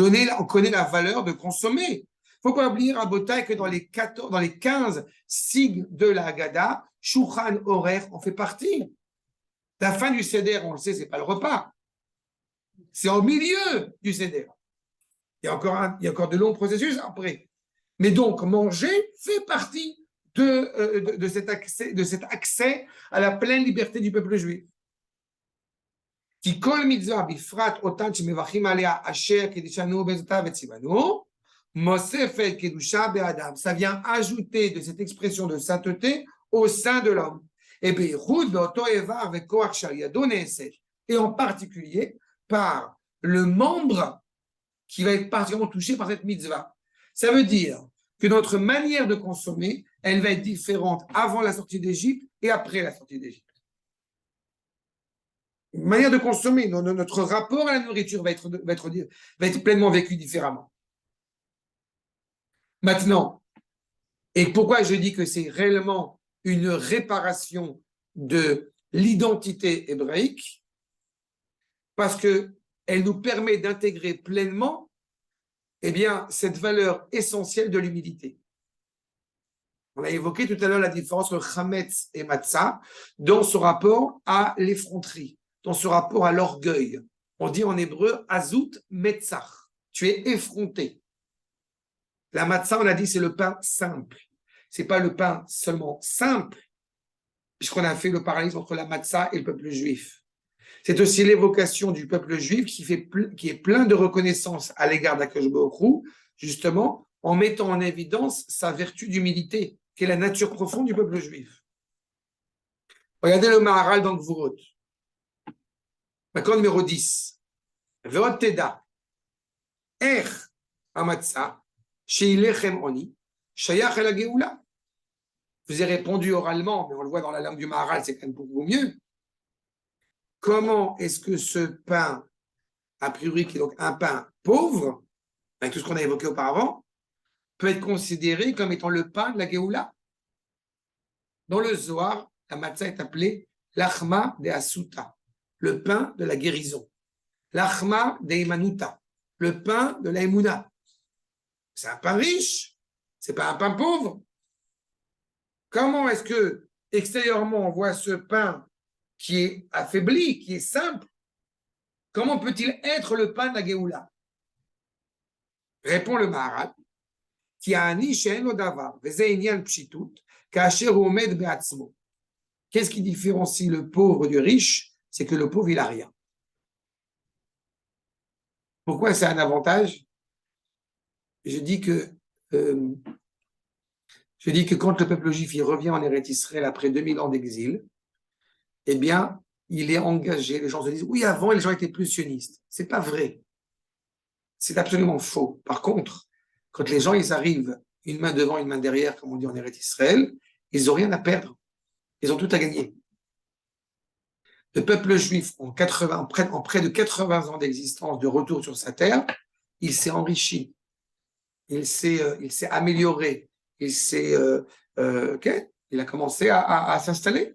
A: connaît la valeur de consommer. Il ne faut pas oublier, Rabotai, que dans les 15 signes de la Haggadah, Shulchan Aruch en fait partie. La fin du Seder, on le sait, ce n'est pas le repas. C'est au milieu du Seder. Il y a encore de longs processus après. Mais donc, manger fait partie de cet accès à la pleine liberté du peuple juif. Qui kol mitzvah bifrat otan shemevachim alea asher kedishanu bezotav etzivanu mosefet kedusha be'adam. Ça vient ajouter de cette expression de sainteté au sein de l'homme. Et beichud beoto evar vekoach shel yado ne'eseh. Et en particulier par le membre qui va être particulièrement touché par cette mitzvah. Ça veut dire que notre manière de consommer, elle va être différente avant la sortie d'Égypte et après la sortie d'Égypte. Une manière de consommer, notre rapport à la nourriture va être pleinement vécu différemment. Maintenant, et pourquoi je dis que c'est réellement une réparation de l'identité hébraïque? Parce qu'elle nous permet d'intégrer pleinement cette valeur essentielle de l'humilité. On a évoqué tout à l'heure la différence entre Chametz et Matzah dans ce rapport à l'effronterie, dans ce rapport à l'orgueil. On dit en hébreu Azut Metzach. Tu es effronté. La Matzah, on a dit, c'est le pain simple. Ce n'est pas le pain seulement simple, puisqu'on a fait le parallélisme entre la Matzah et le peuple juif. C'est aussi l'évocation du peuple juif qui est plein de reconnaissance à l'égard d'Akadosh Baruch Hu, justement, en mettant en évidence sa vertu d'humilité, qui est la nature profonde du peuple juif. Regardez le Maharal dans Gvurot. D'accord, numéro 10. Ve'od teda, ech hamatzah, she'ilechem oni, shayach el ha'geoula. Je vous ai répondu oralement, mais on le voit dans la langue du Maharal, c'est quand même beaucoup mieux. Comment est-ce que ce pain, a priori qui est donc un pain pauvre, avec tout ce qu'on a évoqué auparavant, peut être considéré comme étant le pain de la Géoula? Dans le Zohar, la matzah est appelée l'achma de Asuta, le pain de la guérison. L'achma de Imanuta, le pain de la Emouna. C'est un pain riche, c'est pas un pain pauvre. Comment est-ce que extérieurement on voit ce pain qui est affaibli, qui est simple? Comment peut-il être le pain de la Géoula? Répond le Maharal, qui a un nishen odavar, vezeinyan pshitut, kasher omed beatzmo. Qu'est-ce qui différencie le pauvre du riche? C'est que le pauvre, il n'a rien. Pourquoi c'est un avantage? Je dis que quand le peuple juif il revient en Eretz Israël après 2000 ans d'exil, eh bien, il est engagé. Les gens se disent, oui, avant, les gens étaient plus sionistes. C'est pas vrai. C'est absolument faux. Par contre, quand les gens, ils arrivent une main devant, une main derrière, comme on dit en Eretz Israël, ils n'ont rien à perdre. Ils ont tout à gagner. Le peuple juif, en près de 80 ans d'existence, de retour sur sa terre, il s'est enrichi. Il s'est amélioré. Il a commencé à s'installer.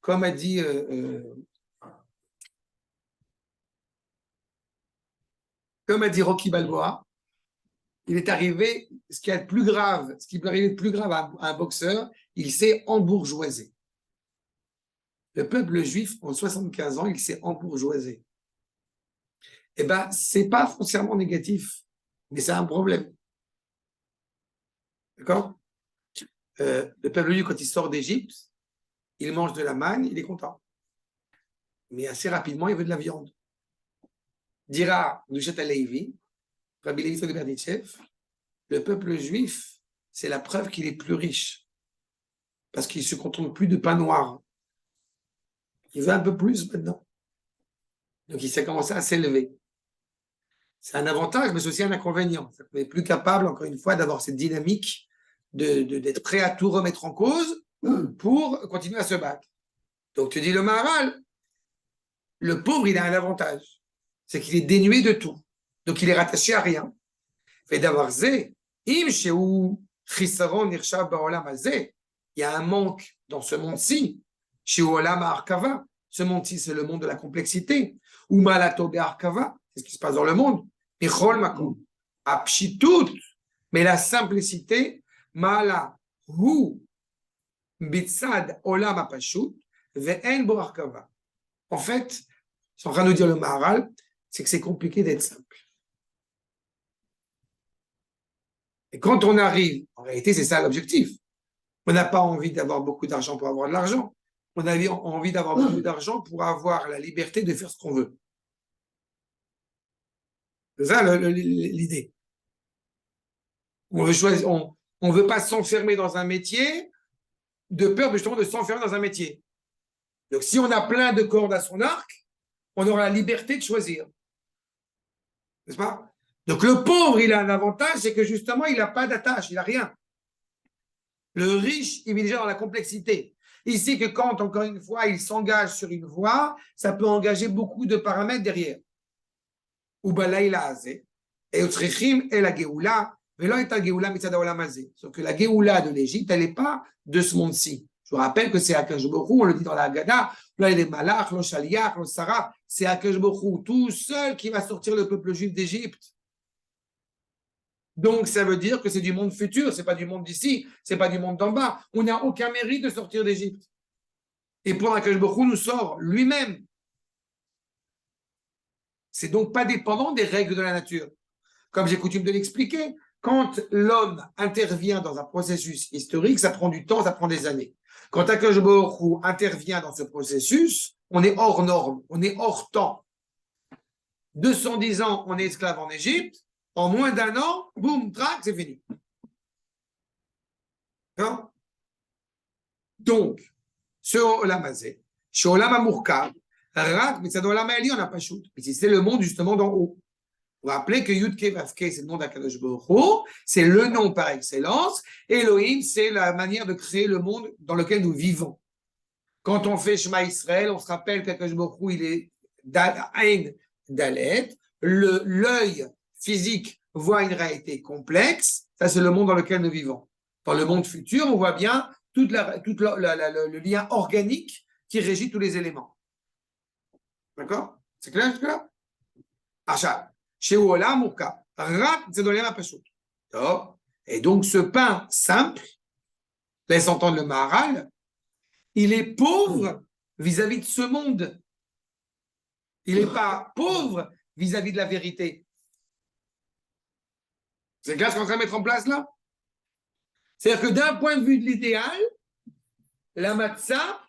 A: Comme a dit Rocky Balboa, il est arrivé, ce qui peut arriver de plus grave à un boxeur, il s'est embourgeoisé. Le peuple juif, en 75 ans, il s'est embourgeoisé. Eh bien, ce n'est pas foncièrement négatif, mais c'est un problème. D'accord? Le peuple juif, quand il sort d'Égypte, il mange de la manne, il est content. Mais assez rapidement, il veut de la viande. Dira Douchet Alevi, Rabbi Levi de Berditchev, le peuple juif, c'est la preuve qu'il est plus riche. Parce qu'il ne se contente plus de pain noir. Il veut un peu plus maintenant. Donc il s'est commencé à s'élever. C'est un avantage, mais c'est aussi un inconvénient. On n'est plus capable, encore une fois, d'avoir cette dynamique d'être prêt à tout remettre en cause pour continuer à se battre. Donc tu dis le Maharal, le pauvre, il a un avantage. C'est qu'il est dénué de tout. Donc il est rattaché à rien. Fait d'avoir zé, im shehu Chisaron nirshav ba'olam hazeh. Il y a un manque dans ce monde-ci. Chez Olam Arkava. Ce monde-ci, c'est le monde de la complexité. Ou Malato Arkava. C'est ce qui se passe dans le monde. Michol Makom. Apshitut. Mais la simplicité, Mala Hu Bitsad Olam Apashut. Ve'en Bo Arkava. En fait, c'est en train de nous dire le Maharal, c'est que c'est compliqué d'être simple. Et quand on arrive, en réalité, c'est ça l'objectif. On n'a pas envie d'avoir beaucoup d'argent pour avoir de l'argent. On a envie d'avoir beaucoup d'argent pour avoir la liberté de faire ce qu'on veut. C'est ça l'idée. On veut choisir, on veut pas s'enfermer dans un métier de peur justement de s'enfermer dans un métier. Donc si on a plein de cordes à son arc, on aura la liberté de choisir. N'est-ce pas? Donc le pauvre, il a un avantage, c'est que justement, il n'a pas d'attache, il n'a rien. Le riche, il vit déjà dans la complexité. Ici, que quand, encore une fois, il s'engage sur une voie, ça peut engager beaucoup de paramètres derrière. Et la Géoula, sauf que la Géoula de l'Égypte, elle n'est pas de ce monde-ci. Je vous rappelle que c'est Akash Baruch Hu, on le dit dans la Haggadah, là il est Malach, le Shaliach, le Sarah, c'est Akash Baruch Hu, tout seul qui va sortir le peuple juif d'Égypte. Donc ça veut dire que c'est du monde futur, c'est pas du monde d'ici, c'est pas du monde d'en bas. On n'a aucun mérite de sortir d'Égypte. Et pour Akash Baruch Hu nous sort lui-même. C'est donc pas dépendant des règles de la nature. Comme j'ai coutume de l'expliquer, quand l'homme intervient dans un processus historique, ça prend du temps, ça prend des années. Quand Akash Baruch Hu intervient dans ce processus, on est hors norme, on est hors temps. 210 ans, on est esclave en Égypte. En moins d'un an, boum, trac, c'est fini. Non? Donc, ce Olam Hazeh, ce Olam HaMurkav, Rak, mais ça dans Olam HaElyon, on n'a pas shoot. C'est le monde justement d'en haut. Vous vous rappelez que Yud-Ke Vav-Ke, c'est le nom d'Akadosh Baruch Hu, c'est le nom par excellence. Elohim, c'est la manière de créer le monde dans lequel nous vivons. Quand on fait Shema Israël, on se rappelle qu'Akadosh Baruch Hu, il est Ain Dalet, l'œil physique voit une réalité complexe, ça c'est le monde dans lequel nous vivons. Dans le monde futur, on voit bien tout le lien organique qui régit tous les éléments. D'accord? C'est clair jusque-là? Achat. Chez Olam Murkav. Rak Zedolem Apashut. Et donc ce pain simple, laisse entendre le Maharal, il est pauvre vis-à-vis de ce monde. Il n'est pas pauvre vis-à-vis de la vérité. C'est clair ce qu'on est en train de mettre en place là? C'est-à-dire que d'un point de vue de l'idéal, la matzah,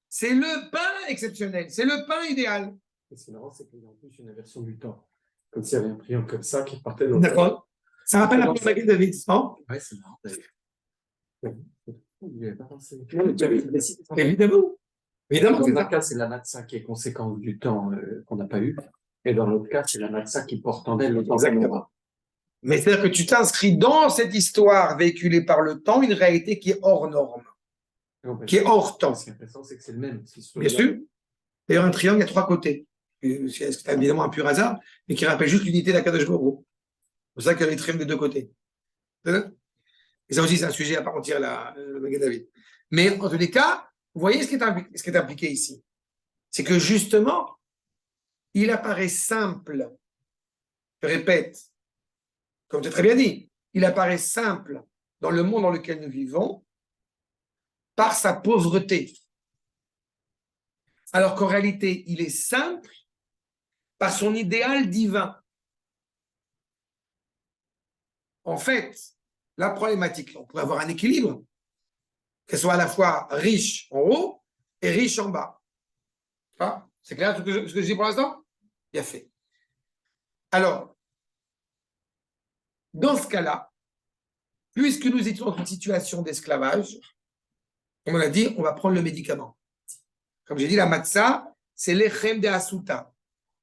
A: c'est le pain exceptionnel, c'est le pain idéal.
B: Et c'est marrant, c'est qu'il y a en plus une inversion du temps. Comme s'il y avait un prion comme ça qui partait dans
A: D'accord. Ça rappelle un peu la Magen David, non?
B: Ouais, c'est marrant d'ailleurs. Il n'y avait pas pensé.
A: Évidemment. Évidemment.
B: Dans un cas, c'est la matzah qui est conséquence du temps qu'on n'a pas eu. Et dans l'autre cas, c'est la matzah qui porte en elle le temps.
A: Exactement. Mais c'est-à-dire que tu t'inscris dans cette histoire véhiculée par le temps, une réalité qui est hors norme, qui est hors temps.
B: Ce qui est intéressant, c'est que c'est le même.
A: Bien sûr. D'ailleurs, un triangle, il y a trois côtés. C'est évidemment un pur hasard, mais qui rappelle juste l'unité d'Akadosh Baruch Hu. C'est pour ça qu'il y a les triangles des deux côtés. Et ça aussi, c'est un sujet à part entière, le Magen David. Mais en tous les cas, vous voyez ce qui est impliqué ici. C'est que justement, il apparaît simple, je répète, comme tu as très bien dit, il apparaît simple dans le monde dans lequel nous vivons par sa pauvreté. Alors qu'en réalité, il est simple par son idéal divin. En fait, la problématique, on pourrait avoir un équilibre, qu'elle soit à la fois riche en haut et riche en bas. Ah, c'est clair ce que je dis pour l'instant? Bien fait. Alors, dans ce cas-là, puisque nous étions dans une situation d'esclavage, comme on a dit, on va prendre le médicament. Comme j'ai dit, la matzah, c'est l'echem de Asuta.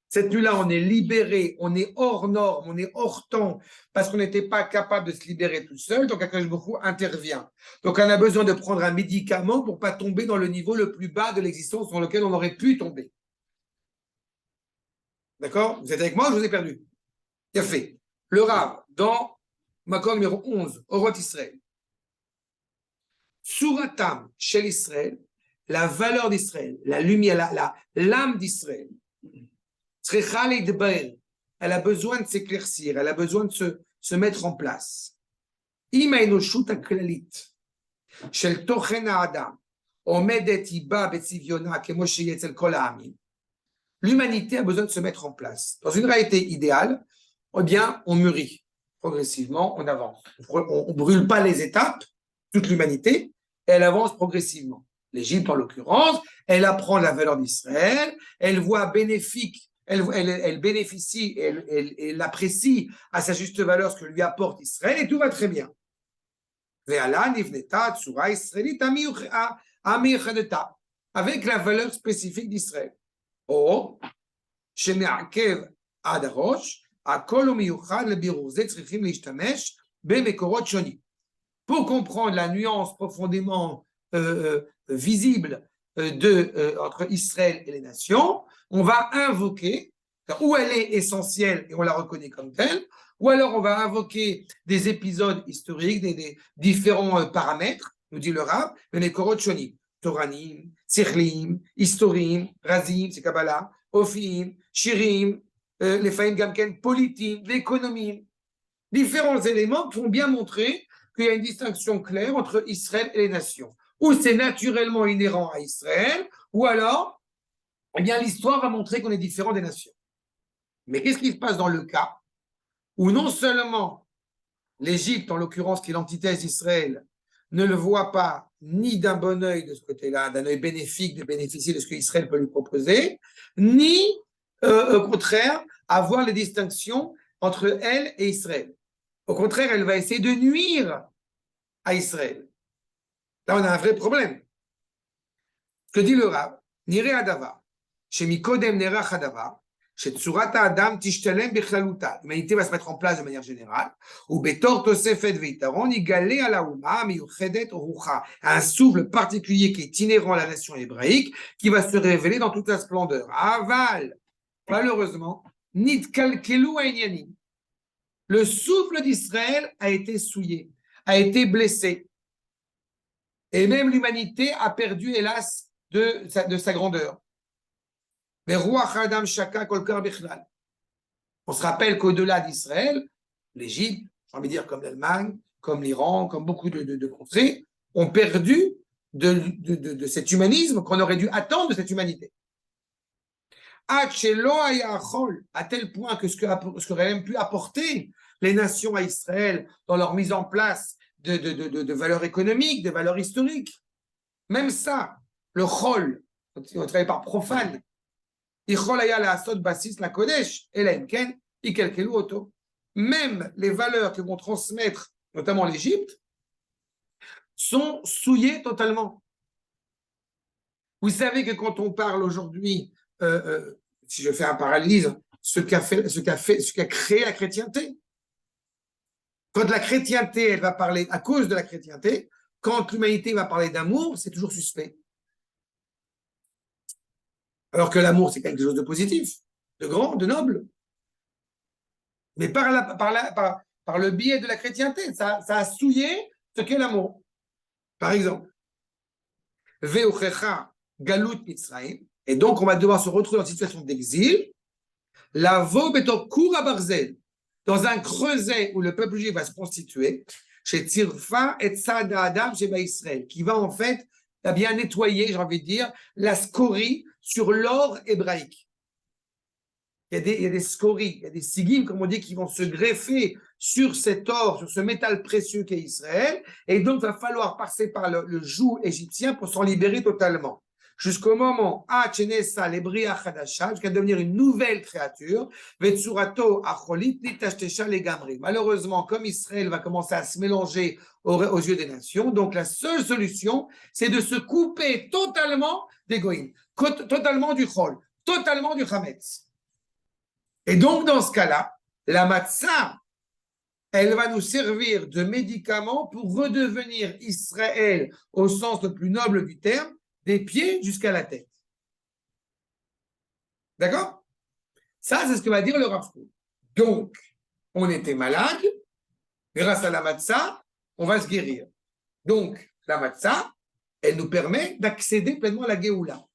A: Cette nuit-là, on est libéré, on est hors norme, on est hors temps, parce qu'on n'était pas capable de se libérer tout seul, donc Akadosh Baruch Hu intervient. Donc on a besoin de prendre un médicament pour ne pas tomber dans le niveau le plus bas de l'existence dans lequel on aurait pu tomber. D'accord? Vous êtes avec moi, je vous ai perdu. Bien fait. Le Rav, dans Makor numéro 11, au roi d'Israël, Tsuratam chez l'Israël, la valeur d'Israël, la lumière, l'âme d'Israël. Elle a besoin de s'éclaircir, elle a besoin de se mettre en place. L'humanité a besoin de se mettre en place. Dans une réalité idéale, eh bien, on mûrit progressivement, on avance. On ne brûle pas les étapes, toute l'humanité, elle avance progressivement. L'Égypte, en l'occurrence, elle apprend la valeur d'Israël, elle voit bénéfique, elle bénéficie, elle apprécie à sa juste valeur ce que lui apporte Israël, et tout va très bien. Avec la valeur spécifique d'Israël. Or, pour comprendre la nuance profondément visible entre Israël et les nations, on va invoquer, ou elle est essentielle et on la reconnaît comme telle, ou alors on va invoquer des épisodes historiques, des différents paramètres, nous dit le Rav, les Korot Shoni, Toranim, Sichlim, Historim, Razim, c'est Kabbalah, Ofim, Shirim, les Faïm Gamken, Politim, l'économie, différents éléments qui vont bien montrer qu'il y a une distinction claire entre Israël et les nations. Ou c'est naturellement inhérent à Israël, ou alors, eh bien, l'histoire va montrer qu'on est différent des nations. Mais qu'est-ce qui se passe dans le cas où non seulement l'Égypte, en l'occurrence, qui est l'antithèse d'Israël, ne le voit pas ni d'un bon œil de ce côté-là, d'un œil bénéfique, de bénéficier de ce qu'Israël peut lui proposer, ni, au contraire, avoir les distinctions entre elle et Israël. Au contraire, elle va essayer de nuire à Israël. Là, on a un vrai problème. Ce que dit le Rav, Nire Adava, chez Mikodem Nera Chadava, chez Tsurata Adam Tishtalem Bechlaluta, l'humanité va se mettre en place de manière générale, ou Betor Tosefet Veitaron, Igalé à la Ouma, Miyuchedet Rucha, un souffle particulier qui est inhérent à la nation hébraïque, qui va se révéler dans toute sa splendeur. Aval, malheureusement, Nitkalkelu Ainyanim, le souffle d'Israël a été souillé, a été blessé. Et même l'humanité a perdu, hélas, de sa grandeur. Mais on se rappelle qu'au-delà d'Israël, l'Égypte, j'ai envie de dire comme l'Allemagne, comme l'Iran, comme beaucoup de contrées, ont perdu de cet humanisme qu'on aurait dû attendre de cette humanité. À tel point que ce qu'auraient même pu apporter les nations à Israël dans leur mise en place de valeurs économiques, de valeurs historiques. Même ça, le chol, on travaille par profane, même les valeurs que vont transmettre, notamment l'Égypte, sont souillées totalement. Vous savez que quand on parle aujourd'hui, si je fais un parallélisme, ce qu'a créé la chrétienté, quand la chrétienté, elle va parler à cause de la chrétienté, quand l'humanité va parler d'amour, c'est toujours suspect. Alors que l'amour, c'est quelque chose de positif, de grand, de noble. Mais par le biais de la chrétienté, ça a souillé ce qu'est l'amour. Par exemple, Ve'uchecha galut Mitzrayim, et donc on va devoir se retrouver dans une situation d'exil, la vo beto kura barzel, dans un creuset où le peuple juif va se constituer, chez Tzirfa et Tzada Adam chez Israël, qui va en fait bien nettoyer, j'ai envie de dire, la scorie sur l'or hébraïque. Il y a des scories, il y a des sigim, comme on dit, qui vont se greffer sur cet or, sur ce métal précieux qu'est Israël, et donc il va falloir passer par le joug égyptien pour s'en libérer totalement. Jusqu'au moment, jusqu'à devenir une nouvelle créature, malheureusement, comme Israël va commencer à se mélanger aux yeux des nations, donc la seule solution, c'est de se couper totalement des goïms, totalement du chol, totalement du chametz. Et donc, dans ce cas-là, la matzah, elle va nous servir de médicament pour redevenir Israël au sens le plus noble du terme, des pieds jusqu'à la tête. D'accord? Ça, c'est ce que va dire le Rav Kook. Donc, on était malade, grâce à la matzah, on va se guérir. Donc, la matzah, elle nous permet d'accéder pleinement à la Géoula.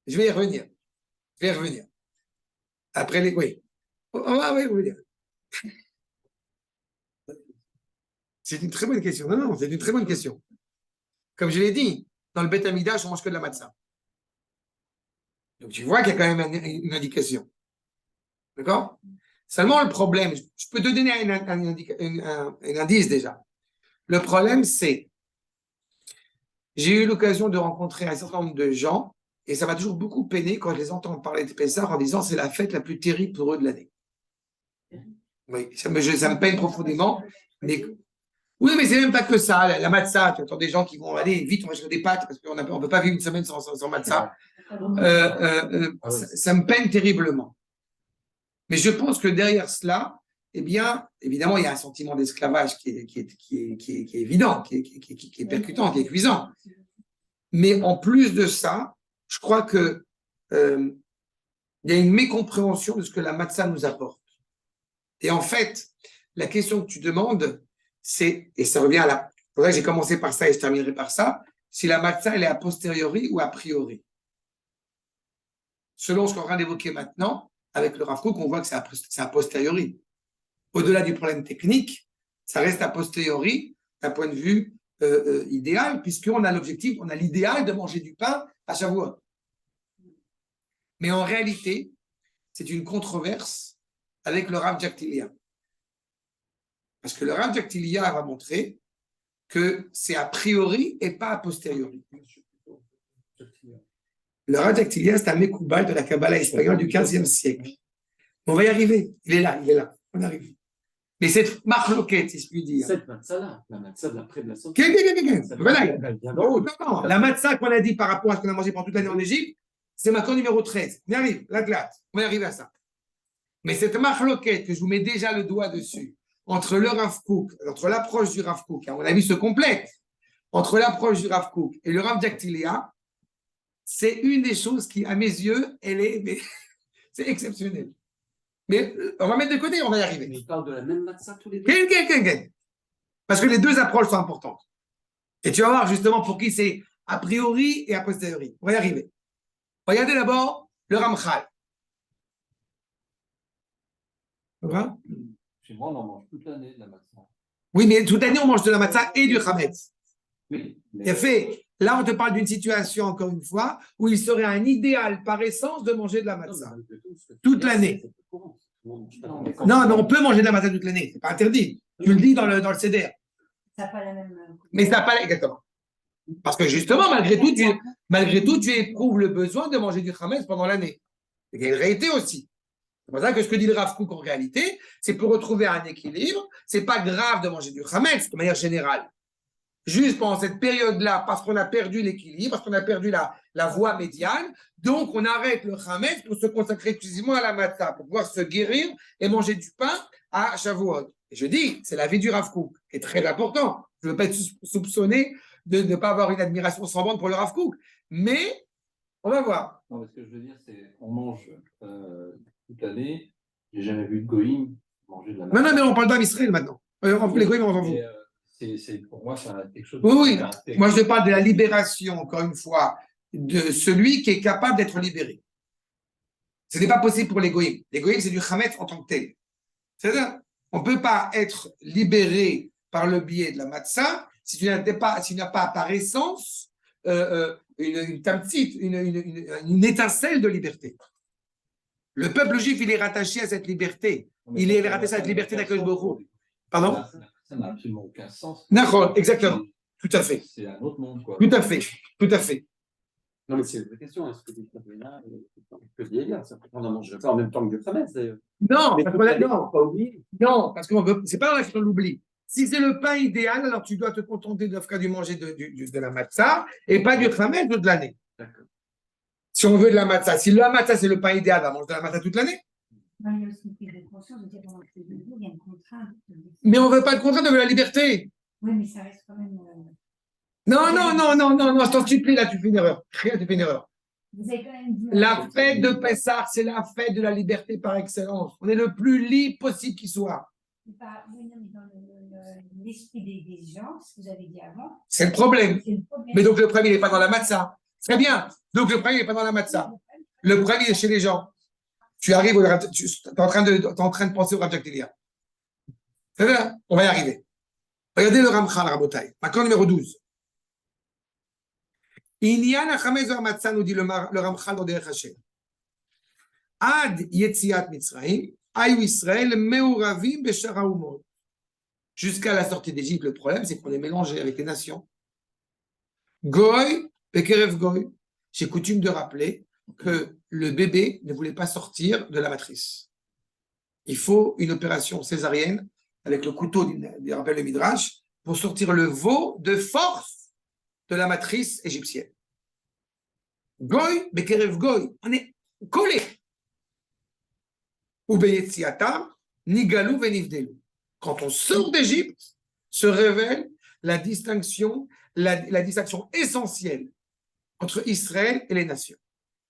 A: Je vais y revenir. Je vais y revenir. Après les. Oui. On va y revenir. C'est une très bonne question. Non, non, c'est une très bonne question. Comme je l'ai dit, dans le Beth Amidash, on mange que de la matzah. Donc tu vois qu'il y a quand même une indication. D'accord? Seulement le problème, je peux te donner un indice déjà. Le problème, c'est, j'ai eu l'occasion de rencontrer un certain nombre de gens, et ça m'a toujours beaucoup peiné quand je les entends parler de Pessah en disant c'est la fête la plus terrible pour eux de l'année. Oui, ça me peine profondément. Mais, oui, mais c'est même pas que ça. La matzah, tu entends des gens qui vont aller vite, on va chercher des pâtes parce qu'on ne peut pas vivre une semaine sans matzah. Ça me peine terriblement. Mais je pense que derrière cela, eh bien, évidemment, il y a un sentiment d'esclavage qui est évident, qui est percutant, qui est cuisant. Mais en plus de ça, je crois que il y a une mécompréhension de ce que la matzah nous apporte. Et en fait, la question que tu demandes, c'est, et ça revient à la... C'est pour ça que j'ai commencé par ça et je terminerai par ça, si la matzah, elle est a posteriori ou a priori. Selon ce qu'on est en train d'évoquer maintenant, avec le Rav Kook, on voit que c'est a posteriori. Au-delà du problème technique, ça reste a posteriori d'un point de vue idéal, puisqu'on a l'objectif, on a l'idéal de manger du pain à Shavuot. Mais en réalité, c'est une controverse avec le Rav Jaktilia. Parce que le Rav Jaktilia va montrer que c'est a priori et pas a posteriori. Le Rav Jaktilia, c'est un Mekoubal de la Kabbalah espagnole du XVe siècle. On va y arriver. Il est là. On arrive. Mais cette marloquette, si je puis dire.
B: Cette matzah-là, la matzah de l'après de la sortie.
A: Voilà. Non, la matzah qu'on a dit par rapport à ce qu'on a mangé pendant toute l'année en Égypte, c'est matzah numéro 13. On y arrive, la glace. On va y arriver à ça. Mais cette marloquette que je vous mets déjà le doigt dessus, entre le Rav Kook, entre l'approche du Rav Kook, à mon avis, se complète, entre l'approche du Rav Kook et le Rav Jaktilia, c'est une des choses qui, à mes yeux, c'est exceptionnel. Mais on va mettre de côté, on va y arriver.
B: Mais ils parlent de la même matzah tous les deux.
A: Parce que les deux approches sont importantes. Et tu vas voir justement pour qui c'est a priori et a posteriori. On va y arriver. Regardez d'abord le Ramchal.
F: Chez moi, on en mange toute l'année de la matzah.
A: Oui, mais toute l'année, on mange de la matzah et du chametz.
F: Oui.
A: Il a fait. Là, on te parle d'une situation, encore une fois, où il serait un idéal par essence de manger de la matzah. Toute l'année. Non, mais on peut manger de la matzah toute l'année. C'est pas interdit. Tu le dis dans le CDR.
D: Ça n'a pas la même.
A: Mais ça n'a pas exactement. Parce que justement, malgré tout, tu éprouves le besoin de manger du chametz pendant l'année. Il y a une réalité aussi. C'est pour ça que ce que dit le Rav Kook en réalité, c'est pour retrouver un équilibre. C'est pas grave de manger du chametz de manière générale. Juste pendant cette période-là, parce qu'on a perdu l'équilibre, parce qu'on a perdu la voie médiane, donc on arrête le chametz pour se consacrer exclusivement à la matzah, pour pouvoir se guérir et manger du pain à Shavuot. Et je dis, c'est la vie du Rav Kook, qui est très important. Je ne veux pas être soupçonné de ne pas avoir une admiration sans bande pour le Rav Kook, mais on va voir.
F: Non, mais ce que je veux dire, c'est qu'on mange toute l'année. J'ai jamais vu de goïm manger de la matzah.
A: Non, mais on parle d'Am Israël maintenant. Les goïms, on s'en fout.
F: Pour moi, ça a quelque chose
A: Oui,
F: de
A: moi je parle de la libération, encore une fois, de celui qui est capable d'être libéré. Ce n'est pas possible pour les goïms. Les goïms, c'est du chametz en tant que tel. C'est-à-dire, on ne peut pas être libéré par le biais de la matzah si tu n'as pas par essence une tamtzit, une étincelle de liberté. Le peuple juif, il est rattaché à cette liberté. Il est rattaché à cette liberté d'Akadosh Baruch Hu. Pardon?
F: Ça n'a absolument aucun sens.
A: D'accord, exactement. Tout à fait.
F: C'est un autre monde, quoi.
A: Tout à fait.
B: Non, mais c'est une vraie question. Est-ce que le vieillard, ça peut prendre à manger pas en même temps que le chametz, d'ailleurs.
A: Non,
B: Mais
A: parce qu'on a-
B: non, pas oublier.
A: non, parce qu'on veut, c'est pas dans la question de l'oubli. Si c'est le pain idéal, alors tu dois te contenter du manger de la matzah et pas du chametz toute l'année.
B: D'accord.
A: Si on veut de la matzah, si la matzah c'est le pain idéal, on va manger de la matzah toute l'année.
D: Non, il y a aussi une prise de conscience de dire pendant que les deux jours, il y a une contrainte.
A: Mais on veut pas de contrainte, on veut la liberté.
D: Oui, mais ça reste quand même.
A: Non, je t'en supplie, là tu fais une erreur. Rien, tu fais une erreur.
D: Vous avez quand même dit.
A: La fête de Pessah, c'est la fête de la liberté par excellence. On est le plus libre possible qui soit.
D: Oui, non, mais dans l'esprit des gens, ce que vous avez dit avant.
A: C'est le problème.
D: C'est le problème.
A: Mais donc le problème, il n'est pas dans la matzah. Très bien. Donc le problème, il n'est pas dans la matzah. Le problème, il est chez les gens. Tu arrives, tu es en train de penser au Rav Jacques Delia. C'est vrai, on va y arriver. Regardez le Ramchal, Rabotai. Maintenant, numéro 12. Inyan HaChametz VaHaMatzah, nous dit le Ramchal dans Derech Hashem. Ad Yetziat Mitzrayim, Ayu Israël, Meuravim Beshar HaUmot. Jusqu'à la sortie d'Égypte, le problème, c'est qu'on est mélangé avec les nations. Goy, Bekerev Goy. J'ai coutume de rappeler que le bébé ne voulait pas sortir de la matrice. Il faut une opération césarienne avec le couteau du rappel de Midrash pour sortir le veau de force de la matrice égyptienne. Goy, Bekerev Goy. On est collé. Ou Beyetziatam, Nigalou Venivdelu. Quand on sort d'Égypte, se révèle la distinction essentielle entre Israël et les nations.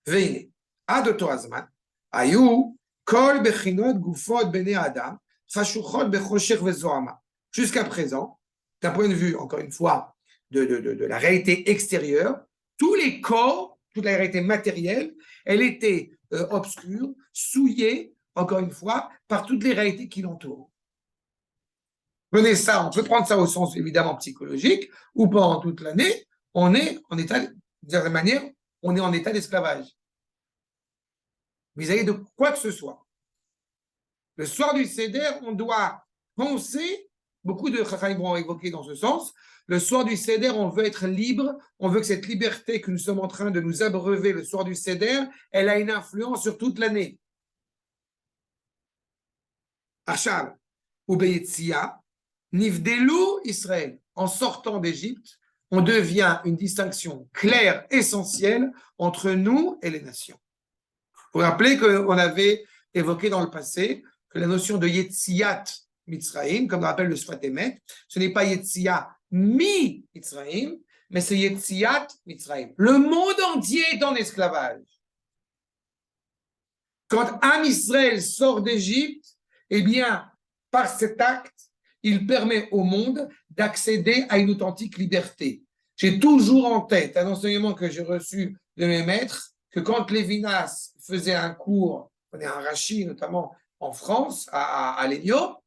A: Veine, ad Toazman, Ayou, Kol Bechinot Gufot Bene Adam, Fashuchot Bechoshech Vezoama. Jusqu'à présent, d'un point de vue, encore une fois, de la réalité extérieure, tous les corps, toute la réalité matérielle, elle était obscure, souillée, encore une fois, par toutes les réalités qui l'entourent. Prenez ça, on peut prendre ça au sens évidemment psychologique, ou pendant toute l'année, on est en état, de certaine manière, on est en état d'esclavage. Vis-à-vis de quoi que ce soit. Le soir du Seder, on doit penser, beaucoup de Chachamim vont évoquer dans ce sens, le soir du Seder, on veut être libre, on veut que cette liberté que nous sommes en train de nous abreuver le soir du Seder, elle a une influence sur toute l'année. Achal, ou Beyetzia, Nivdelou Israël. En sortant d'Égypte, on devient une distinction claire, essentielle entre nous et les nations. Vous vous rappelez qu'on avait évoqué dans le passé que la notion de Yetziat Mitzrayim, comme le rappelle le Sfat Emet, ce n'est pas Yetzia mi Mitzrayim, mais c'est Yetziat Mitzrayim. Le monde entier est en esclavage. Quand Am Israël sort d'Égypte, eh bien, par cet acte, il permet au monde d'accéder à une authentique liberté. J'ai toujours en tête un enseignement que j'ai reçu de mes maîtres, que quand Lévinas faisait un cours, on est un Rashi notamment en France, à l'Egno,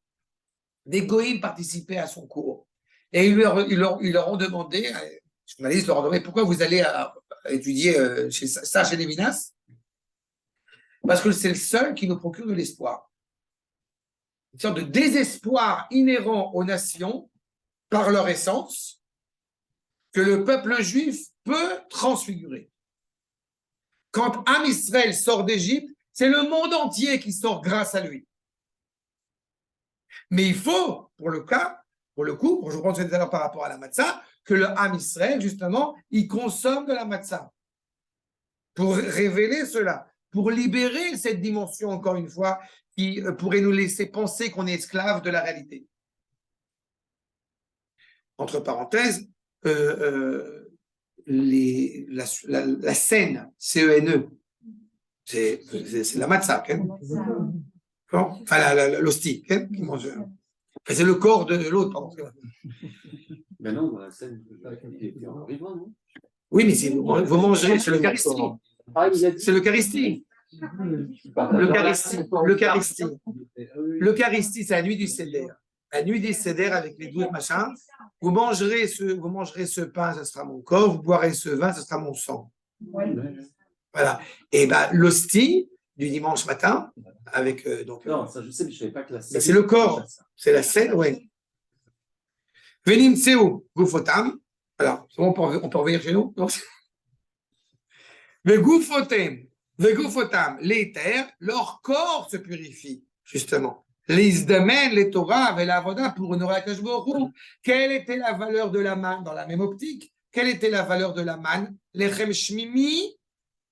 A: des goïms participaient à son cours. Et ils leur ont demandé, les journalistes leur ont demandé, pourquoi vous allez étudier chez Lévinas? Parce que c'est le seul qui nous procure de l'espoir. Une sorte de désespoir inhérent aux nations par leur essence que le peuple juif peut transfigurer. Quand Am Israël sort d'Égypte, c'est le monde entier qui sort grâce à lui. Mais il faut, pour le coup, je pense par rapport à la matzah, que le Am Israël, justement, il consomme de la matzah pour révéler cela, pour libérer cette dimension, encore une fois, qui pourrait nous laisser penser qu'on est esclave de la réalité. Entre parenthèses, la scène, C-E-N-E, c'est la matzah, enfin l'hostie, qui mange. C'est le corps de l'autre, pardon.
B: Mais non, dans la scène, il était en vivant, non?
A: Oui, mais si vous mangez, c'est l'Eucharistie. C'est l'Eucharistie. L'Eucharistie, c'est la nuit du Seder. La nuit du Seder avec les 12 machins. Vous mangerez ce pain, ce sera mon corps. Vous boirez ce vin, ce sera mon sang. Voilà. Et bien, l'hostie du dimanche matin, avec donc.
B: Non, ça je sais, mais je ne savais pas que la scène.
A: C'est le corps. C'est la scène, oui. Venim tseu gufotam. Alors, on peut revenir chez nous. Le gufotem. Les terres, leur corps se purifie, justement. Les Isdamen, les Torah, et la Avoda pour honorer Akadosh Baruch Hu. Quelle était la valeur de la manne dans la même optique? Quelle était la valeur de la manne? Lechem Shmimi,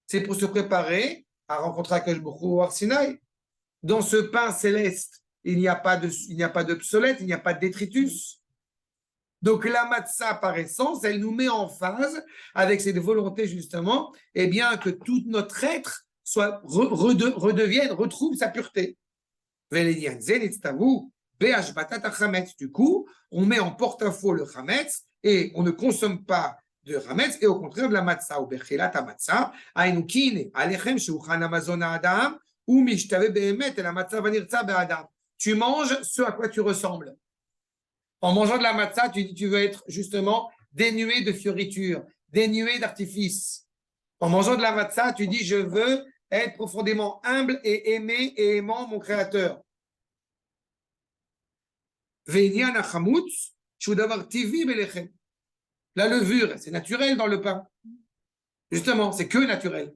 A: c'est pour se préparer à rencontrer Akadosh Baruch Hu au Har Sinaï. Dans ce pain céleste, il n'y a pas d'obsolète, il n'y a pas de détritus. Donc la matzah, par essence, elle nous met en phase avec cette volonté, justement, eh bien, que tout notre être retrouve sa pureté. Be'ashbatat hachametz. Du coup, on met en porte-à-faux le chametz et on ne consomme pas de chametz et au contraire de la matzah. Ou bechilat matzah, aynu kine, alechem sheuchan hamazon ha'adam, ou mishtave be'emet et la matzah vanirtza be'adam. Tu manges ce à quoi tu ressembles. En mangeant de la matzah, tu dis tu veux être justement dénué de fioritures, dénué d'artifices. En mangeant de la matzah, tu dis je veux être profondément humble et aimer et aimant mon Créateur. La levure, c'est naturel dans le pain. Justement, c'est que naturel.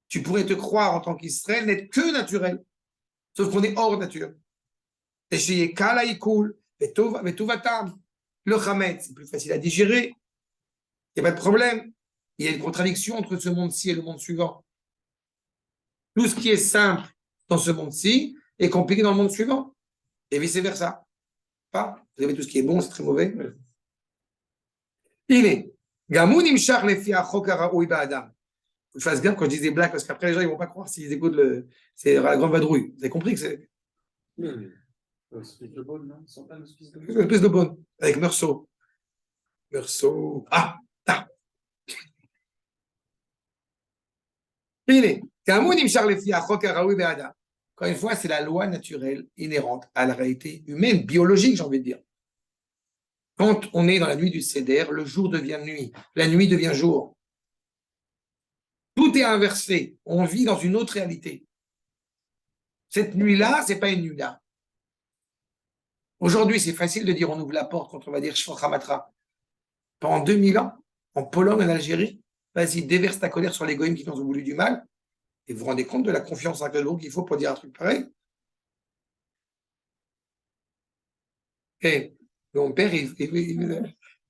A: Tu pourrais te croire en tant qu'Israël n'être que naturel. Sauf qu'on est hors nature. Et chez Kala Ikoul, mais tout va tam. Le Hametz, c'est plus facile à digérer. Il n'y a pas de problème. Il y a une contradiction entre ce monde-ci et le monde suivant. Tout ce qui est simple dans ce monde-ci est compliqué dans le monde suivant. Et vice-versa. Pas. Vous avez tout ce qui est bon, c'est très mauvais. Il est. Gamoun imshar lefi achok haraoui ba'adam. Faut que je fasse bien quand je dis des blagues, parce qu'après les gens ils vont pas croire s'ils écoutent c'est la grande vadrouille. Vous avez compris que c'est
B: L'hospice de Beaune, non? Ils sont pas l'hospice de
A: une
B: Beaune.
A: espèce de bonne avec Meursault. Meursault. Il est. Gamoun imshar lefi achok haraoui ba'adam. Encore une fois, c'est la loi naturelle inhérente à la réalité humaine, biologique, j'ai envie de dire. Quand on est dans la nuit du Seder, le jour devient nuit, la nuit devient jour. Tout est inversé. On vit dans une autre réalité. Cette nuit-là, c'est pas une nuit-là. Aujourd'hui, c'est facile de dire on ouvre la porte quand on va dire Shfochamatra. Pendant 2000 ans, en Pologne, en Algérie, vas-y, déverse ta colère sur les goïms qui t'ont voulu du mal. Et vous vous rendez compte de la confiance en Akadosh qu'il faut pour dire un truc pareil? Et mon père, il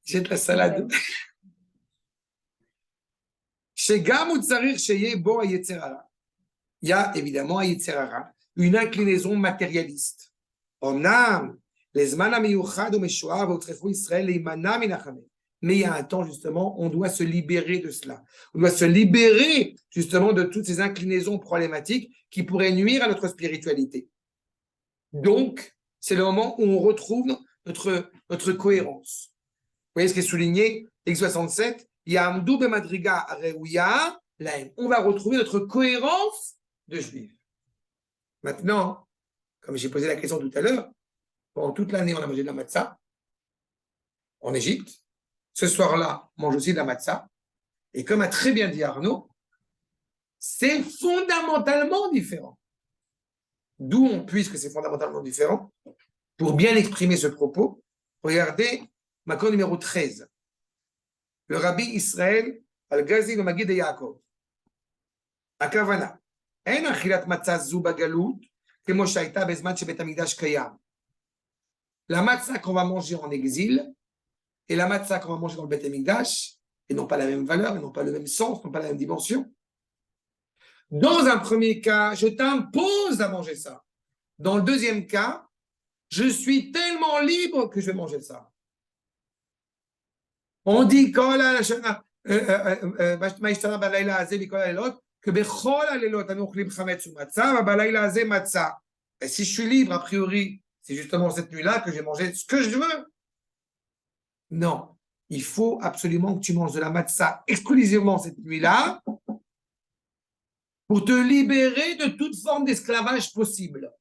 A: jette la salade. Chez Gamut Tsarir, chez Yebo à Yetzerara. Il y a évidemment à Yetzerara une inclinaison matérialiste. En âme, les Zman HaMiyuchad u'Meshuav u'Trefou Israël le'imana min ha'chametz. Mais il y a un temps, justement, on doit se libérer de cela. On doit se libérer, justement, de toutes ces inclinaisons problématiques qui pourraient nuire à notre spiritualité. Donc, c'est le moment où on retrouve notre cohérence. Vous voyez ce qui est souligné, X67, Ya'amdu bemadriga areuya lahem. On va retrouver notre cohérence de juifs. Maintenant, comme j'ai posé la question tout à l'heure, pendant toute l'année, on a mangé de la matzah en Égypte. Ce soir-là, on mange aussi de la matzah. Et comme a très bien dit Arnaud, c'est fondamentalement différent. D'où on puise que c'est fondamentalement différent. Pour bien exprimer ce propos, regardez Makor numéro 13. Le rabbi Israël al-Gazi le Magid de Yaakov. Akavana. En achilat matzah zu bagalut, kemo shaita bezman shebet hamikdash kayam. La matzah qu'on va manger en exil et la matzah qu'on va manger dans le Beth Amikdash, ils n'ont pas la même valeur, ils n'ont pas le même sens, ils n'ont pas la même dimension. Dans un premier cas, je t'impose à manger ça. Dans le deuxième cas, je suis tellement libre que je vais manger ça. On dit que et si je suis libre, a priori, c'est justement cette nuit-là que j'ai mangé ce que je veux. Non, il faut absolument que tu manges de la matzah exclusivement cette nuit-là pour te libérer de toute forme d'esclavage possible.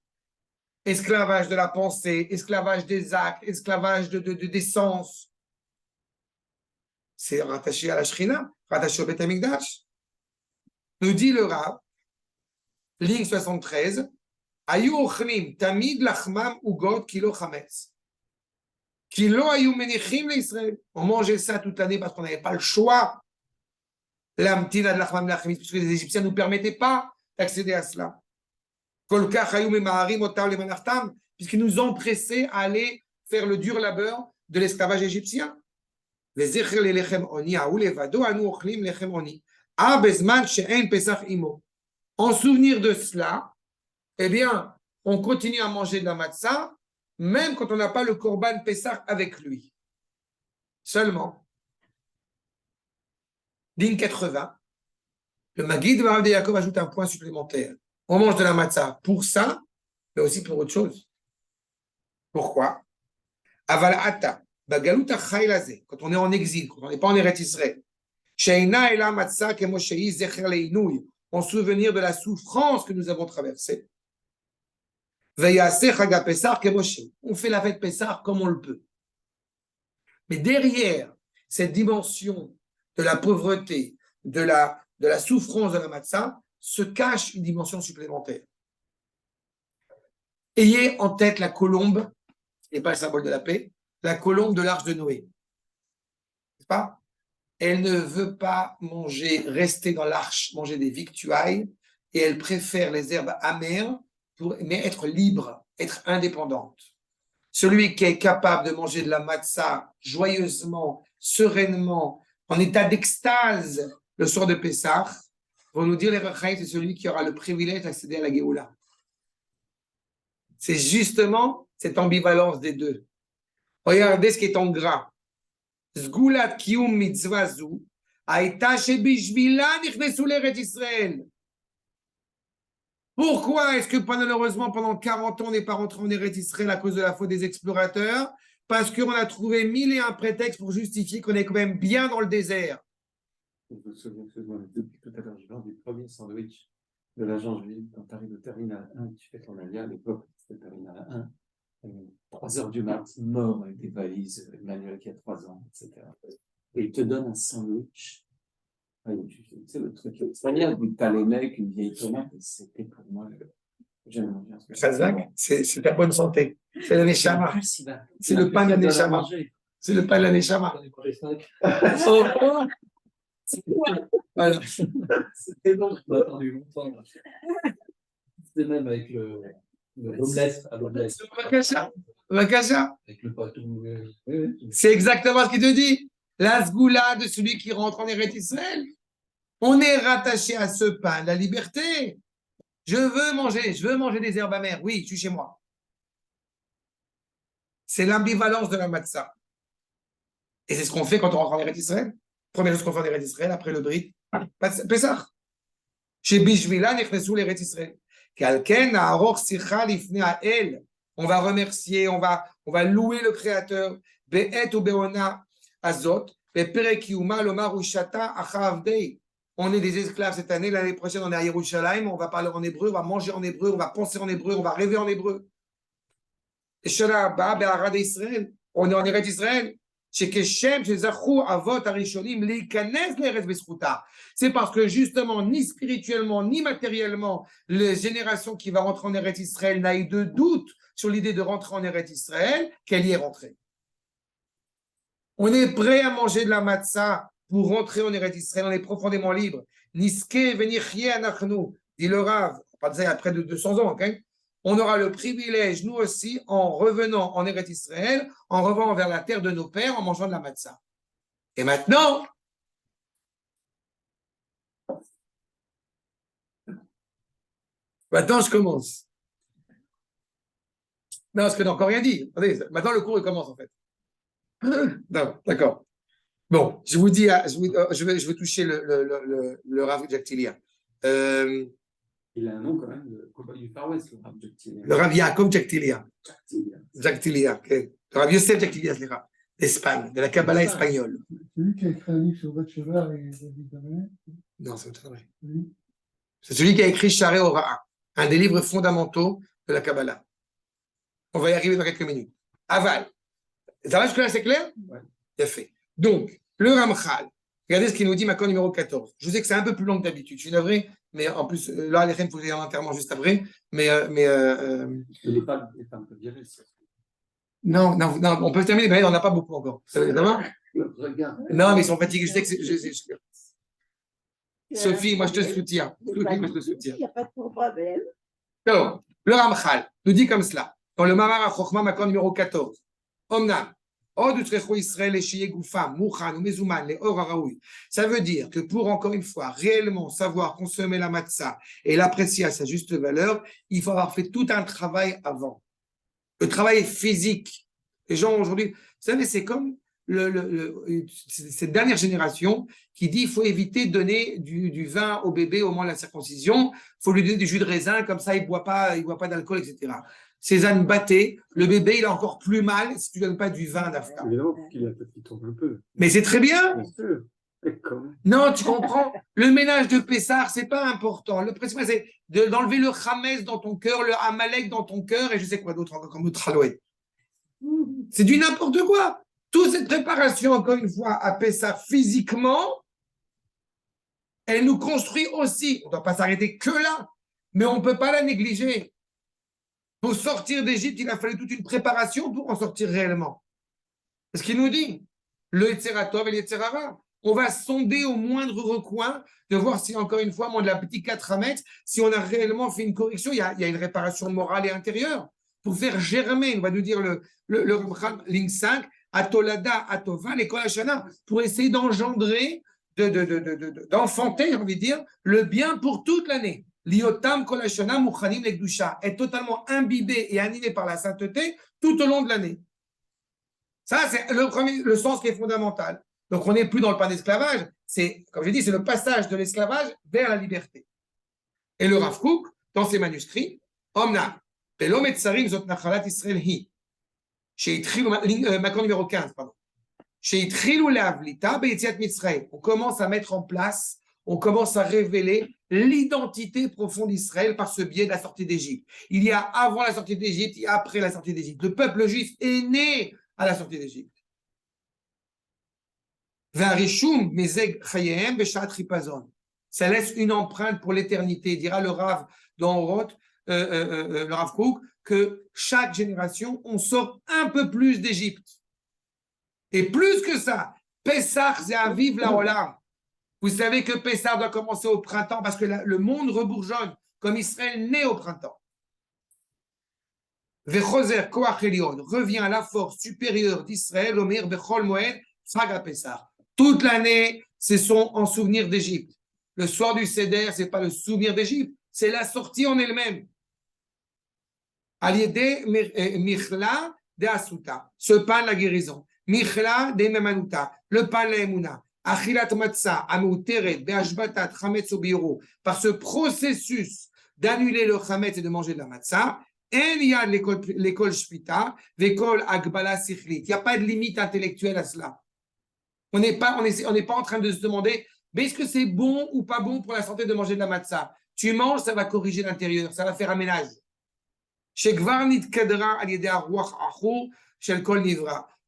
A: Esclavage de la pensée, esclavage des actes, esclavage des sens. C'est rattaché à la Shrina, rattaché au Beth Amikdash. Nous dit le Rav, ligne 73, Ayu ochlim tamid lachmam ugot kilo chametz. Kilo ayu menichim l'Israël. On mangeait ça toute l'année parce qu'on n'avait pas le choix. L'amtina de lachmam lachim, puisque les Égyptiens ne nous permettaient pas d'accéder à cela. Kolkach ayu memaharim otam le manachtam, puisqu'ils nous ont pressés à aller faire le dur labeur de l'esclavage égyptien. Les zecher le lechem oni aou levado anu ochlim lechem oni. A bezman she'en pesach imo. En souvenir de cela, eh bien, on continue à manger de la matzah, même quand on n'a pas le korban Pessah avec lui. Seulement, ligne 80, le Maguid de Yaakov ajoute un point supplémentaire. On mange de la matzah pour ça, mais aussi pour autre chose. Pourquoi? Aval ata, bagaluta chaylaze, quand on est en exil, quand on n'est pas en Eretz Israël, sheina ela matzah kemo shei zecher leinouy, en souvenir de la souffrance que nous avons traversée. Veyaseh chaga Pessah kemo shei, on fait la fête Pessah comme on le peut. Mais derrière cette dimension de la pauvreté, de la souffrance de la matzah, se cache une dimension supplémentaire. Ayez en tête la colombe, et pas le symbole de la paix, la colombe de l'arche de Noé. N'est-ce pas? Elle ne veut pas manger, rester dans l'arche, manger des victuailles, et elle préfère les herbes amères, mais être libre, être indépendante. Celui qui est capable de manger de la matzah joyeusement, sereinement, en état d'extase le soir de Pessah, vont nous dire les Rachaïm, c'est celui qui aura le privilège d'accéder à la Géoula. C'est justement cette ambivalence des deux. Regardez ce qui est en gras. Zgulat kiyum mitzvah zu, haïta shebishvila nichnesu l'Eretz Israël. Pourquoi est-ce que malheureusement pendant 40 ans on n'est pas rentré en Eretz Israël à cause de la faute des explorateurs? Parce qu'on a trouvé 1001 prétextes pour justifier qu'on est quand même bien dans le désert.
B: Je me souviens que depuis tout à l'heure, je vends du premier sandwich de l'agent juif. Quand tu arrives au terminal 1, tu fais ton alia, à l'époque, c'était le terminal 1. 3 heures du mat, mort avec des valises, Emmanuel qui a 3 ans, etc. Et il te donne un sandwich. Tu sais, le truc espagnol, où tu as les mecs, une vieille tomate, et c'était pour moi j'aime bien.
A: Chazak, c'est ta bonne santé. C'est la Neshama. C'est le pain de la Neshama. C'est le pain de la Neshama. Voilà.
F: C'était long, on a attendu longtemps. C'était même avec le omelette à l'omelette.
A: Vakasha.
F: Avec le patou.
A: C'est exactement ce qu'il te dit. La sgoula de celui qui rentre en Eretz Israël. On est rattaché à ce pain, la liberté. Je veux manger des herbes amères. Oui, je suis chez moi. C'est l'ambivalence de la matzah. Et c'est ce qu'on fait quand on rentre en Eretz Israël. Première chose qu'on fait en Eretz Israël, après le Brit, Pessah. Chez Bishvila, nechnesu l'Eretz Israël. Kalken, Aaror, Sicha, Lifne, El. On va remercier, on va louer le Créateur. Be'et ou Be'ona Azot. Be'perek Yuma, Lomar, Ushata, Achav Dei. On est des esclaves cette année, l'année prochaine, on est à Yerushalayim, on va parler en hébreu, on va manger en hébreu, on va penser en hébreu, on va rêver en hébreu. Et Shana Abba, Be'arad Israël. On est en Eretz Israël. C'est parce que justement, ni spirituellement, ni matériellement, les générations qui vont rentrer en Eretz Israël n'aient eu de doute sur l'idée de rentrer en Eretz Israël qu'elle y est rentrée. On est prêt à manger de la matzah pour rentrer en Eretz Israël, on est profondément libre. Niske venichye anachnu, dit le Rav, pas de ça il y a près de 200 ans, okay? On aura le privilège, nous aussi, en revenant en Eretz Israël, en revenant vers la terre de nos pères, en mangeant de la matzah. Et maintenant, je commence. Non, parce que je n'ai encore rien dit. Attendez, maintenant, le cours, il commence, en fait. Non, d'accord. Bon, je vous dis, je vais toucher le Rav Jack Tilia.
B: Il a un nom quand même de compagnie du Far West, le Rav Jack Tilia.
A: Le Rav Yaakov Jack Tilia. Jack Tilia, okay. Le Rav Yosef Jack Tilia, d'Espagne, de la Kabbalah espagnole.
C: Celui qui a écrit un livre sur Batsheva et David Damet.
A: Non, c'est autre vrai.
C: Oui.
A: C'est celui qui a écrit Sharei Hora'a, un des livres fondamentaux de la Kabbalah. On va y arriver dans quelques minutes. Aval. Ça va jusque-là, c'est clair?
B: Ouais.
A: Bien fait. Donc, le Ramchal, regardez ce qu'il nous dit, Makon numéro 14. Je vous sais que c'est un peu plus long que d'habitude. Je suis navré, mais en plus, là, les reines, il faut que j'aille en enterrement juste après. Mais
B: Les femmes peuvent virer ça.
A: non, on peut terminer, mais on n'a pas beaucoup encore. Ça va?
B: Regarde.
A: Non, mais ils sont fatigués. Je sais que Sophie, moi, je te soutiens. Sophie, moi, je te soutiens.
G: Il n'y a pas de problème.
A: Alors, le Ramchal nous dit comme cela, dans le Mamar HaChochma, Makon numéro 14. Omnam. Ça veut dire que pour, encore une fois, réellement savoir consommer la matzah et l'apprécier à sa juste valeur, il faut avoir fait tout un travail avant. Le travail physique. Les gens aujourd'hui, vous savez, c'est comme cette dernière génération qui dit qu'il faut éviter de donner du vin au bébé au moment de la circoncision, il faut lui donner du jus de raisin, comme ça il ne boit pas d'alcool, etc. ces ânes battaient, le bébé, il a encore plus mal si tu ne donnes pas du vin d'Afka.
B: Évidemment, pour qu'il ait la tête qui tourne un peu.
A: Mais c'est très bien.
B: Bien sûr. Et quand même.
A: Non, tu comprends? Le ménage de Pessah, c'est pas important. Le principal, c'est d'enlever le Hametz dans ton cœur, le Amalek dans ton cœur, et je sais quoi d'autre encore comme autre Halloween. C'est du n'importe quoi. Toute cette préparation, encore une fois, à Pessah physiquement, elle nous construit aussi. On ne doit pas s'arrêter que là, mais on ne peut pas la négliger. Pour sortir d'Égypte, il a fallu toute une préparation pour en sortir réellement. C'est ce qu'il nous dit. Le Etzeratov et l'Etzerara. On va sonder au moindre recoin de voir si, encore une fois, de la petite 4 mètres, si on a réellement fait une correction. Il y a une réparation morale et intérieure. Pour faire germer, on va nous dire le ligne 5, Atolada, Atova, l'école Hashana, pour essayer d'engendrer, d'enfanter, j'ai envie de dire, le bien pour toute l'année. Liotam Kol Hashana Muchanim Lekdusha, est totalement imbibé et animé par la sainteté tout au long de l'année. Ça, c'est le sens qui est fondamental. Donc, on n'est plus dans le pain d'esclavage. C'est, comme j'ai dit, c'est le passage de l'esclavage vers la liberté. Et le Rav Kook, dans ses manuscrits, Omna, Pelom et Tsarim Zot Nachalat Israël Hi, Macron numéro 15, pardon. On commence à mettre en place, on commence à révéler l'identité profonde d'Israël par ce biais de la sortie d'Égypte. Il y a avant la sortie d'Égypte, il y a après la sortie d'Égypte. Le peuple juif est né à la sortie d'Égypte. Ça laisse une empreinte pour l'éternité, dira le Rav dans Oroth, le Rav Kook, que chaque génération, on sort un peu plus d'Égypte. Et plus que ça, Pessah, c'est à vivre la Olam. Vous savez que Pessah doit commencer au printemps parce que le monde rebourgeonne, comme Israël naît au printemps. Vechoser Koach Elion revient à la force supérieure d'Israël, Omer Bechol Moed, Chaga Pessah. Toute l'année, c'est en souvenir d'Égypte. Le soir du Seder, ce n'est pas le souvenir d'Égypte, c'est la sortie en elle-même. Aliede Michla de Asuta, ce pain de la guérison. Michla de Memanuta, le pain de la Emouna. Achilat Matzah, Amouteret, Beashbatat, Chametz Obiro, par ce processus d'annuler le Chametz et de manger de la Matzah. Il y a l'école Shpita, l'école Agbala Sichlit. Il n'y a pas de limite intellectuelle à cela. On n'est pas en train de se demander, mais est-ce que c'est bon ou pas bon pour la santé de manger de la matzah? Tu manges, ça va corriger l'intérieur, ça va faire un ménage.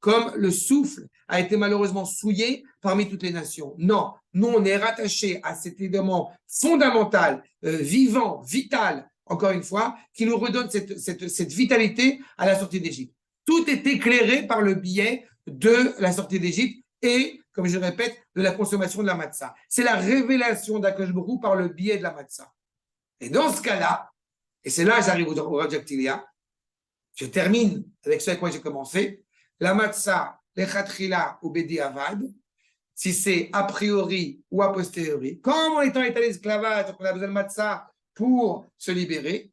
A: Comme le souffle a été malheureusement souillé parmi toutes les nations. Non, nous on est rattachés à cet élément fondamental, vivant, vital, encore une fois, qui nous redonne cette vitalité à la sortie d'Égypte. Tout est éclairé par le biais de la sortie d'Égypte et, comme je le répète, de la consommation de la matzah. C'est la révélation d'Akadosh Baruch Hu par le biais de la matzah. Et dans ce cas-là, et c'est là que j'arrive au Rav Jaktilia, je termine avec ce avec quoi j'ai commencé, la matzah, lechatchila ou bedi avad, si c'est a priori ou a posteriori, comme on est en état d'esclavage, on a besoin de matzah pour se libérer,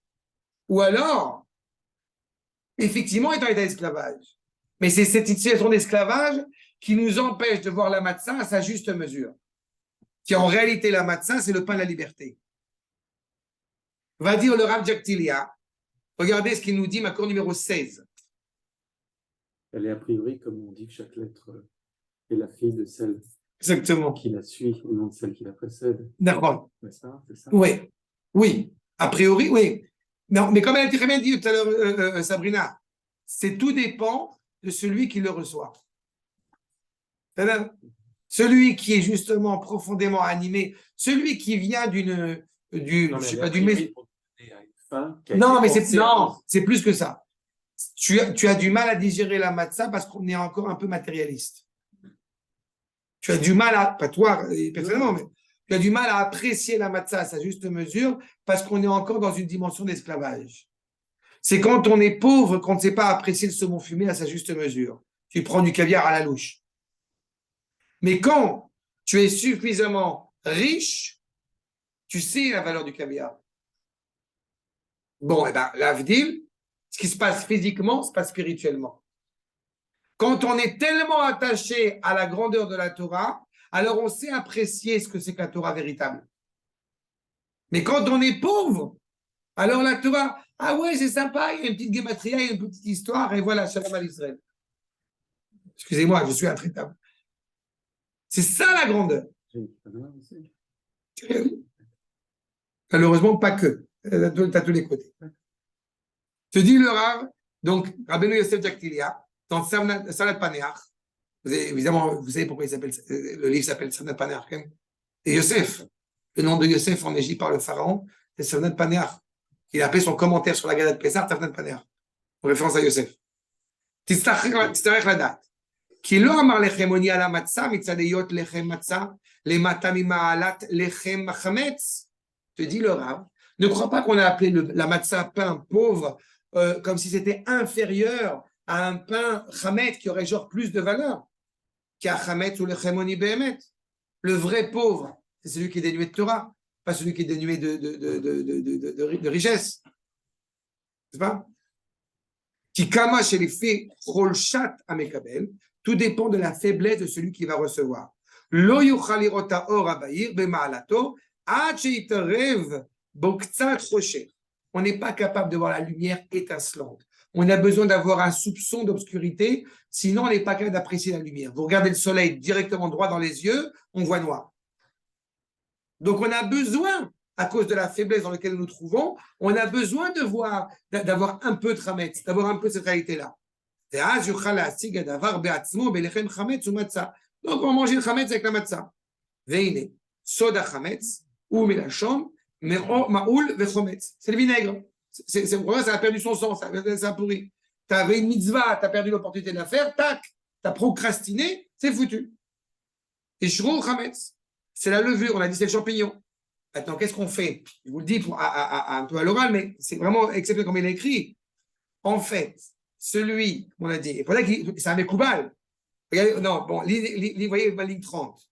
A: ou alors, effectivement, on est en état d'esclavage. Mais c'est cette situation d'esclavage qui nous empêche de voir la matzah à sa juste mesure. Qui en réalité, la matzah, c'est le pain de la liberté. Va dire le Rav Jaktilia, regardez ce qu'il nous dit, ma cour numéro 16.
B: Elle est a priori, comme on dit que chaque lettre est la fille de celle
A: Exactement.
B: qui la suit, ou non de celle qui la précède.
A: D'accord.
B: C'est ça, c'est ça.
A: Oui, oui. A priori, oui. Mais comme elle a très bien dit tout à l'heure, Sabrina, tout dépend de celui qui le reçoit. Celui qui est justement profondément animé, celui qui vient d'une non, mais c'est plus que ça. Tu as du mal à digérer la matzah parce qu'on est encore un peu matérialiste. Tu as du mal à, pas toi personnellement, mais tu as du mal à apprécier la matzah à sa juste mesure parce qu'on est encore dans une dimension d'esclavage. C'est quand on est pauvre qu'on ne sait pas apprécier le saumon fumé à sa juste mesure. Tu prends du caviar à la louche. Mais quand tu es suffisamment riche, tu sais la valeur du caviar. Bon, l'avdil, ce qui se passe physiquement, se passe spirituellement. Quand on est tellement attaché à la grandeur de la Torah, alors on sait apprécier ce que c'est que la Torah véritable. Mais quand on est pauvre, Alors la Torah, ah ouais, c'est sympa, il y a une petite gématria, il y a une petite histoire, et voilà, Shalom à l'Israël. Excusez-moi, je suis intraitable. C'est ça la grandeur. Malheureusement, pas que. Tu as tous les côtés. Te dit le Rav, donc, Rabbeinu Yosef Jaktilia, dans Sanat Paneach, évidemment, vous savez pourquoi le livre s'appelle Sanat Paneach, hein? Et Yosef, le nom de Yosef en Égypte par le pharaon, c'est Sanat Paneach. Il a appelé son commentaire sur la Gada de Pessah, Sanat Paneach, en référence à Yosef. תצטרך לדעת, כי לא אמר לכם עוני על המצה מצד היות לחם מצה, למטה ממעלת לחם חמץ. Te dit le Rav, ne crois pas qu'on a appelé la matzah pain pauvre comme si c'était inférieur à un pain chametz qui aurait genre plus de valeur qu'à chametz ou le chemoni behemet. Le vrai pauvre, c'est celui qui est dénué de Torah, pas celui qui est dénué de richesse. C'est pas? Qui kama chez les faits cholchat amekabel, tout dépend de la faiblesse de celui qui va recevoir. Lo yuchal lirota or abayir bema'alato ad sheitarev boktzat chosher. On n'est pas capable de voir la lumière étincelante. On a besoin d'avoir un soupçon d'obscurité, sinon on n'est pas capable d'apprécier la lumière. Vous regardez le soleil directement droit dans les yeux, on voit noir. Donc on a besoin, à cause de la faiblesse dans laquelle nous nous trouvons, on a besoin de voir, d'avoir un peu de chametz, d'avoir un peu de cette réalité-là. Donc on va manger le chametz avec la matzah. Veine, soda chametz, ou milachon, maoul ve chometz. C'est le vinaigre. C'est le problème, ça a perdu son sens, ça a pourri. Tu avais une mitzvah, tu as perdu l'opportunité de la faire, tac, tu as procrastiné, c'est foutu. Et shro chametz, c'est la levure, on a dit c'est le champignon. Maintenant, qu'est-ce qu'on fait? Je vous le dis un peu à l'oral, mais c'est vraiment exceptionnel comme il a écrit. En fait, celui, on a dit, c'est un mécoubal. Regardez, non, bon, voyez ma ligne 30.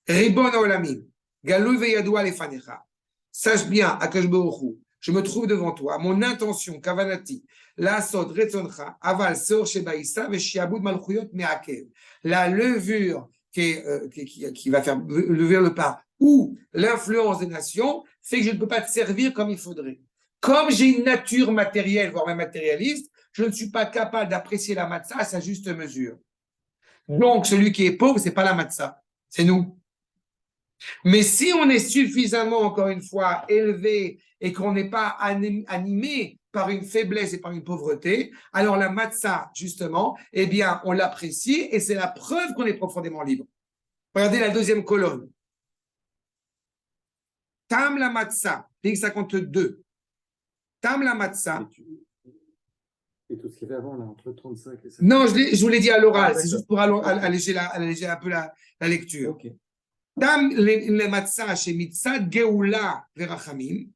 A: Ribon olamim, galou veyadoua lefanecha. Sache bien, Akash Baruch Hu, je me trouve devant toi, mon intention, kavanati, la sod retzoncha, aval sor shebaïsa, veshiabud malchuyot meakev. La levure qui va faire lever le pas, ou l'influence des nations, fait que je ne peux pas te servir comme il faudrait. Comme j'ai une nature matérielle, voire même matérialiste, je ne suis pas capable d'apprécier la matzah à sa juste mesure. Donc, celui qui est pauvre, ce n'est pas la matzah, c'est nous. Mais si on est suffisamment, encore une fois, élevé et qu'on n'est pas animé par une faiblesse et par une pauvreté, alors la matzah, justement, eh bien, on l'apprécie et c'est la preuve qu'on est profondément libre. Regardez la deuxième colonne. Tam la matzah, ligne 52. Tam la matzah.
B: Et tout ce qu'il y avait avant, là, entre 35 et 50.
A: Non, je vous l'ai dit à l'oral, c'est juste pour alléger un peu la lecture.
B: Okay.
A: Tam le matzah chez mitzad geoula verachamim.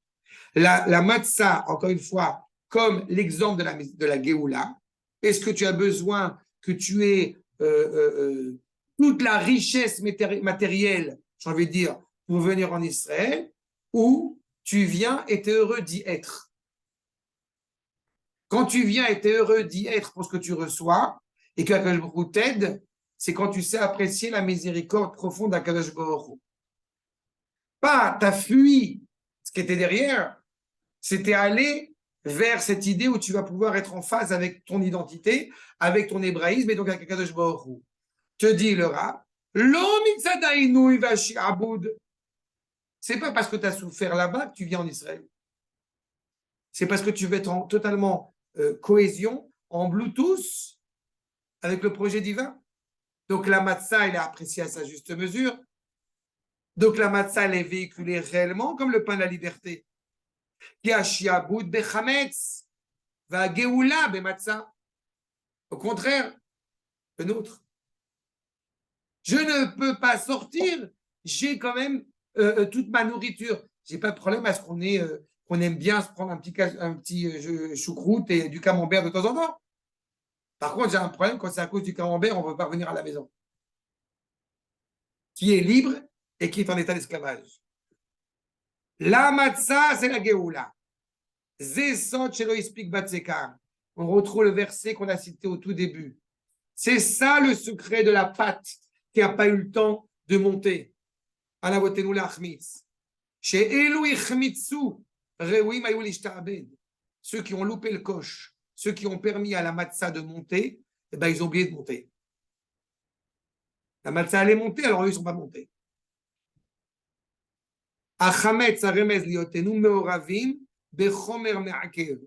A: La matzah, encore une fois, comme l'exemple de la geoula. Est-ce que tu as besoin que tu aies toute la richesse matérielle, j'ai envie de dire, pour venir en Israël, ou tu viens et tu es heureux d'y être? Quand tu viens et tu es heureux d'y être pour ce que tu reçois, et qu'Akadosh Baruch Hu t'aide, c'est quand tu sais apprécier la miséricorde profonde d'Akadosh Baruch Hu. Pas, tu as fui ce qui était derrière, c'était aller vers cette idée où tu vas pouvoir être en phase avec ton identité, avec ton hébraïsme, et donc avec Akadosh Baruch Hu. Te dit le Rav, c'est pas parce que tu as souffert là-bas que tu viens en Israël. C'est parce que tu veux être en totalement cohésion, en Bluetooth, avec le projet divin. Donc la matzah, elle est appréciée à sa juste mesure. Donc la matzah, elle est véhiculée réellement comme le pain de la liberté. Au contraire, le nôtre. Je ne peux pas sortir, j'ai quand même toute ma nourriture. Je n'ai pas de problème à ce qu'on aime bien se prendre un petit choucroute et du camembert de temps en temps. Par contre, j'ai un problème quand c'est à cause du camembert, on ne peut pas revenir à la maison. Qui est libre et qui est en état d'esclavage. La matzah, c'est la geoula. Zesot shelo ispik batzekar. On retrouve le verset qu'on a cité au tout début. C'est ça le secret de la pâte qui n'a pas eu le temps de monter. Anavotenu lachmitz. Chez Elu ichmitsu Rewi Mayoul Ishtabed. Ceux qui ont loupé le coche, ceux qui ont permis à la matzah de monter, eh ben, ils ont oublié de monter. La matzah allait monter, alors eux, ils ne sont pas montés. Achametz aremez liotenu meoravim bechomer me'akev.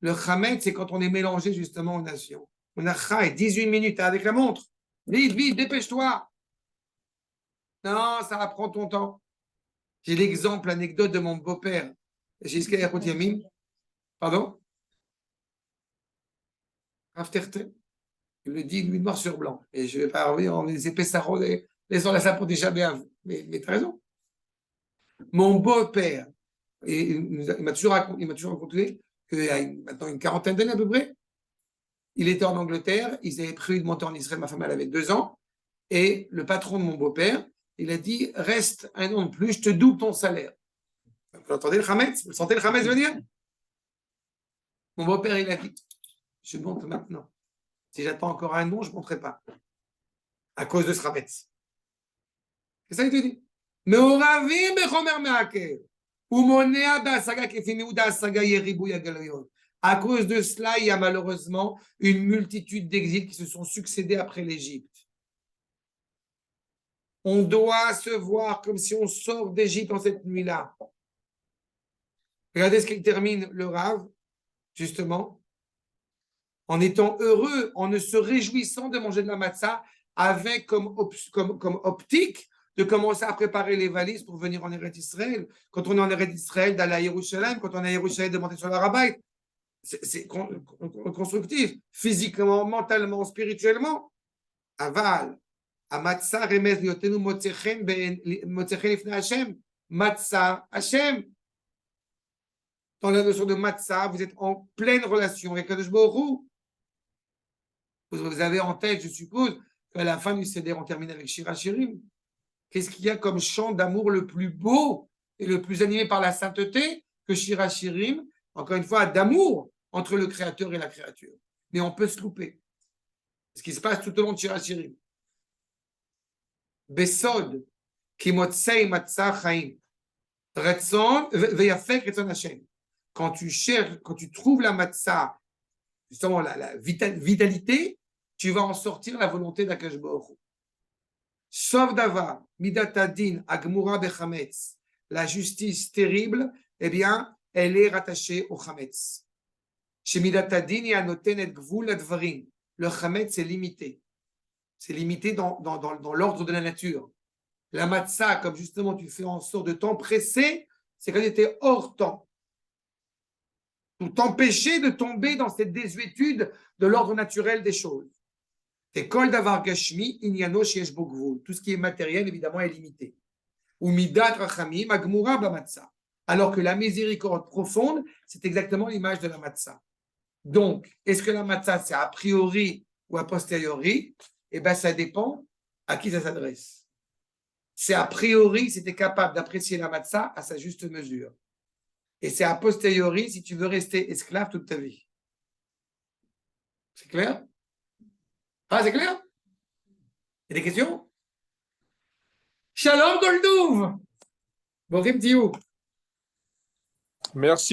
A: Le chametz, c'est quand on est mélangé justement aux nations. On a chai, 18 minutes avec la montre. Vite, vite, dépêche-toi. Non, ça va prendre ton temps. J'ai l'exemple, l'anecdote de mon beau-père. Jusqu'à Yacout Yamim. Pardon? Rav Terté. Il le dit, lui, noir sur blanc. Et je ne vais pas revenir en les épaissards, les la pour déjà bien. Mais tu as raison. Mon beau-père, il m'a toujours raconté qu'il y a maintenant une quarantaine d'années à peu près, il était en Angleterre, ils avaient prévu de monter en Israël, ma femme elle avait 2 ans, et le patron de mon beau-père, il a dit, reste un an de plus, je te double ton salaire. Vous entendez le Hametz? Vous sentez le Hametz venir? Mon beau-père, il a dit, je monte maintenant. Si j'attends encore un an, je ne monterai pas. À cause de ce Hametz. C'est ça qu'il te dit. Mais au ravim bechomer me'akev. À cause de cela, il y a malheureusement une multitude d'exils qui se sont succédés après l'Égypte. On doit se voir comme si on sort d'Égypte en cette nuit-là. Regardez ce qu'il termine le Rav, justement, en étant heureux, en ne se réjouissant de manger de la matzah, avec comme optique de commencer à préparer les valises pour venir en Eretz Israël. Quand on est en Eretz Israël, d'aller à Yerushalayim, quand on est à Yerushalayim, de monter sur le Rabbait. C'est constructif, physiquement, mentalement, spirituellement. Aval, à matzah remez liotenu motzechen lifnei Hashem. Matzah Hashem. Dans la notion de matzah, vous êtes en pleine relation avec Kadosh Baruch Hu. Vous avez en tête, je suppose, qu'à la fin du Seder, on termine avec Shir HaShirim. Qu'est-ce qu'il y a comme chant d'amour le plus beau et le plus animé par la sainteté que Shir HaShirim, encore une fois, d'amour entre le Créateur et la créature. Mais on peut se louper. Ce qui se passe tout au long de Shir HaShirim. Besod, kimotsei matzah chaim, retzon veyafek retzon Hashem. Quand tu cherches, quand tu trouves la matzah, justement la vitalité, tu vas en sortir la volonté d'Akadosh Baruch Hu. Sauf d'avar, midatadin, agmura bechametz, la justice terrible, eh bien, elle est rattachée au chametz. Chez midatadin, il y a noten et gvul advarim. Le chametz est limité. C'est limité dans l'ordre de la nature. La matzah, comme justement tu fais en sorte de t'empresser, c'est quand tu étais hors temps. Pour t'empêcher de tomber dans cette désuétude de l'ordre naturel des choses. Kol davar gashmi inyano sheyesh bo gvul. Tout ce qui est matériel, évidemment, est limité. Ou midat rachamim agmura b'matzah. Alors que la miséricorde profonde, c'est exactement l'image de la matzah. Donc, est-ce que la matzah, c'est a priori ou a posteriori? Eh bien, ça dépend à qui ça s'adresse. C'est a priori si tu es capable d'apprécier la matzah à sa juste mesure. Et c'est a posteriori si tu veux rester esclave toute ta vie. C'est clair? Ah, c'est clair? Il y a des questions? Shalom Goldouv! Borim Diou!
E: Merci.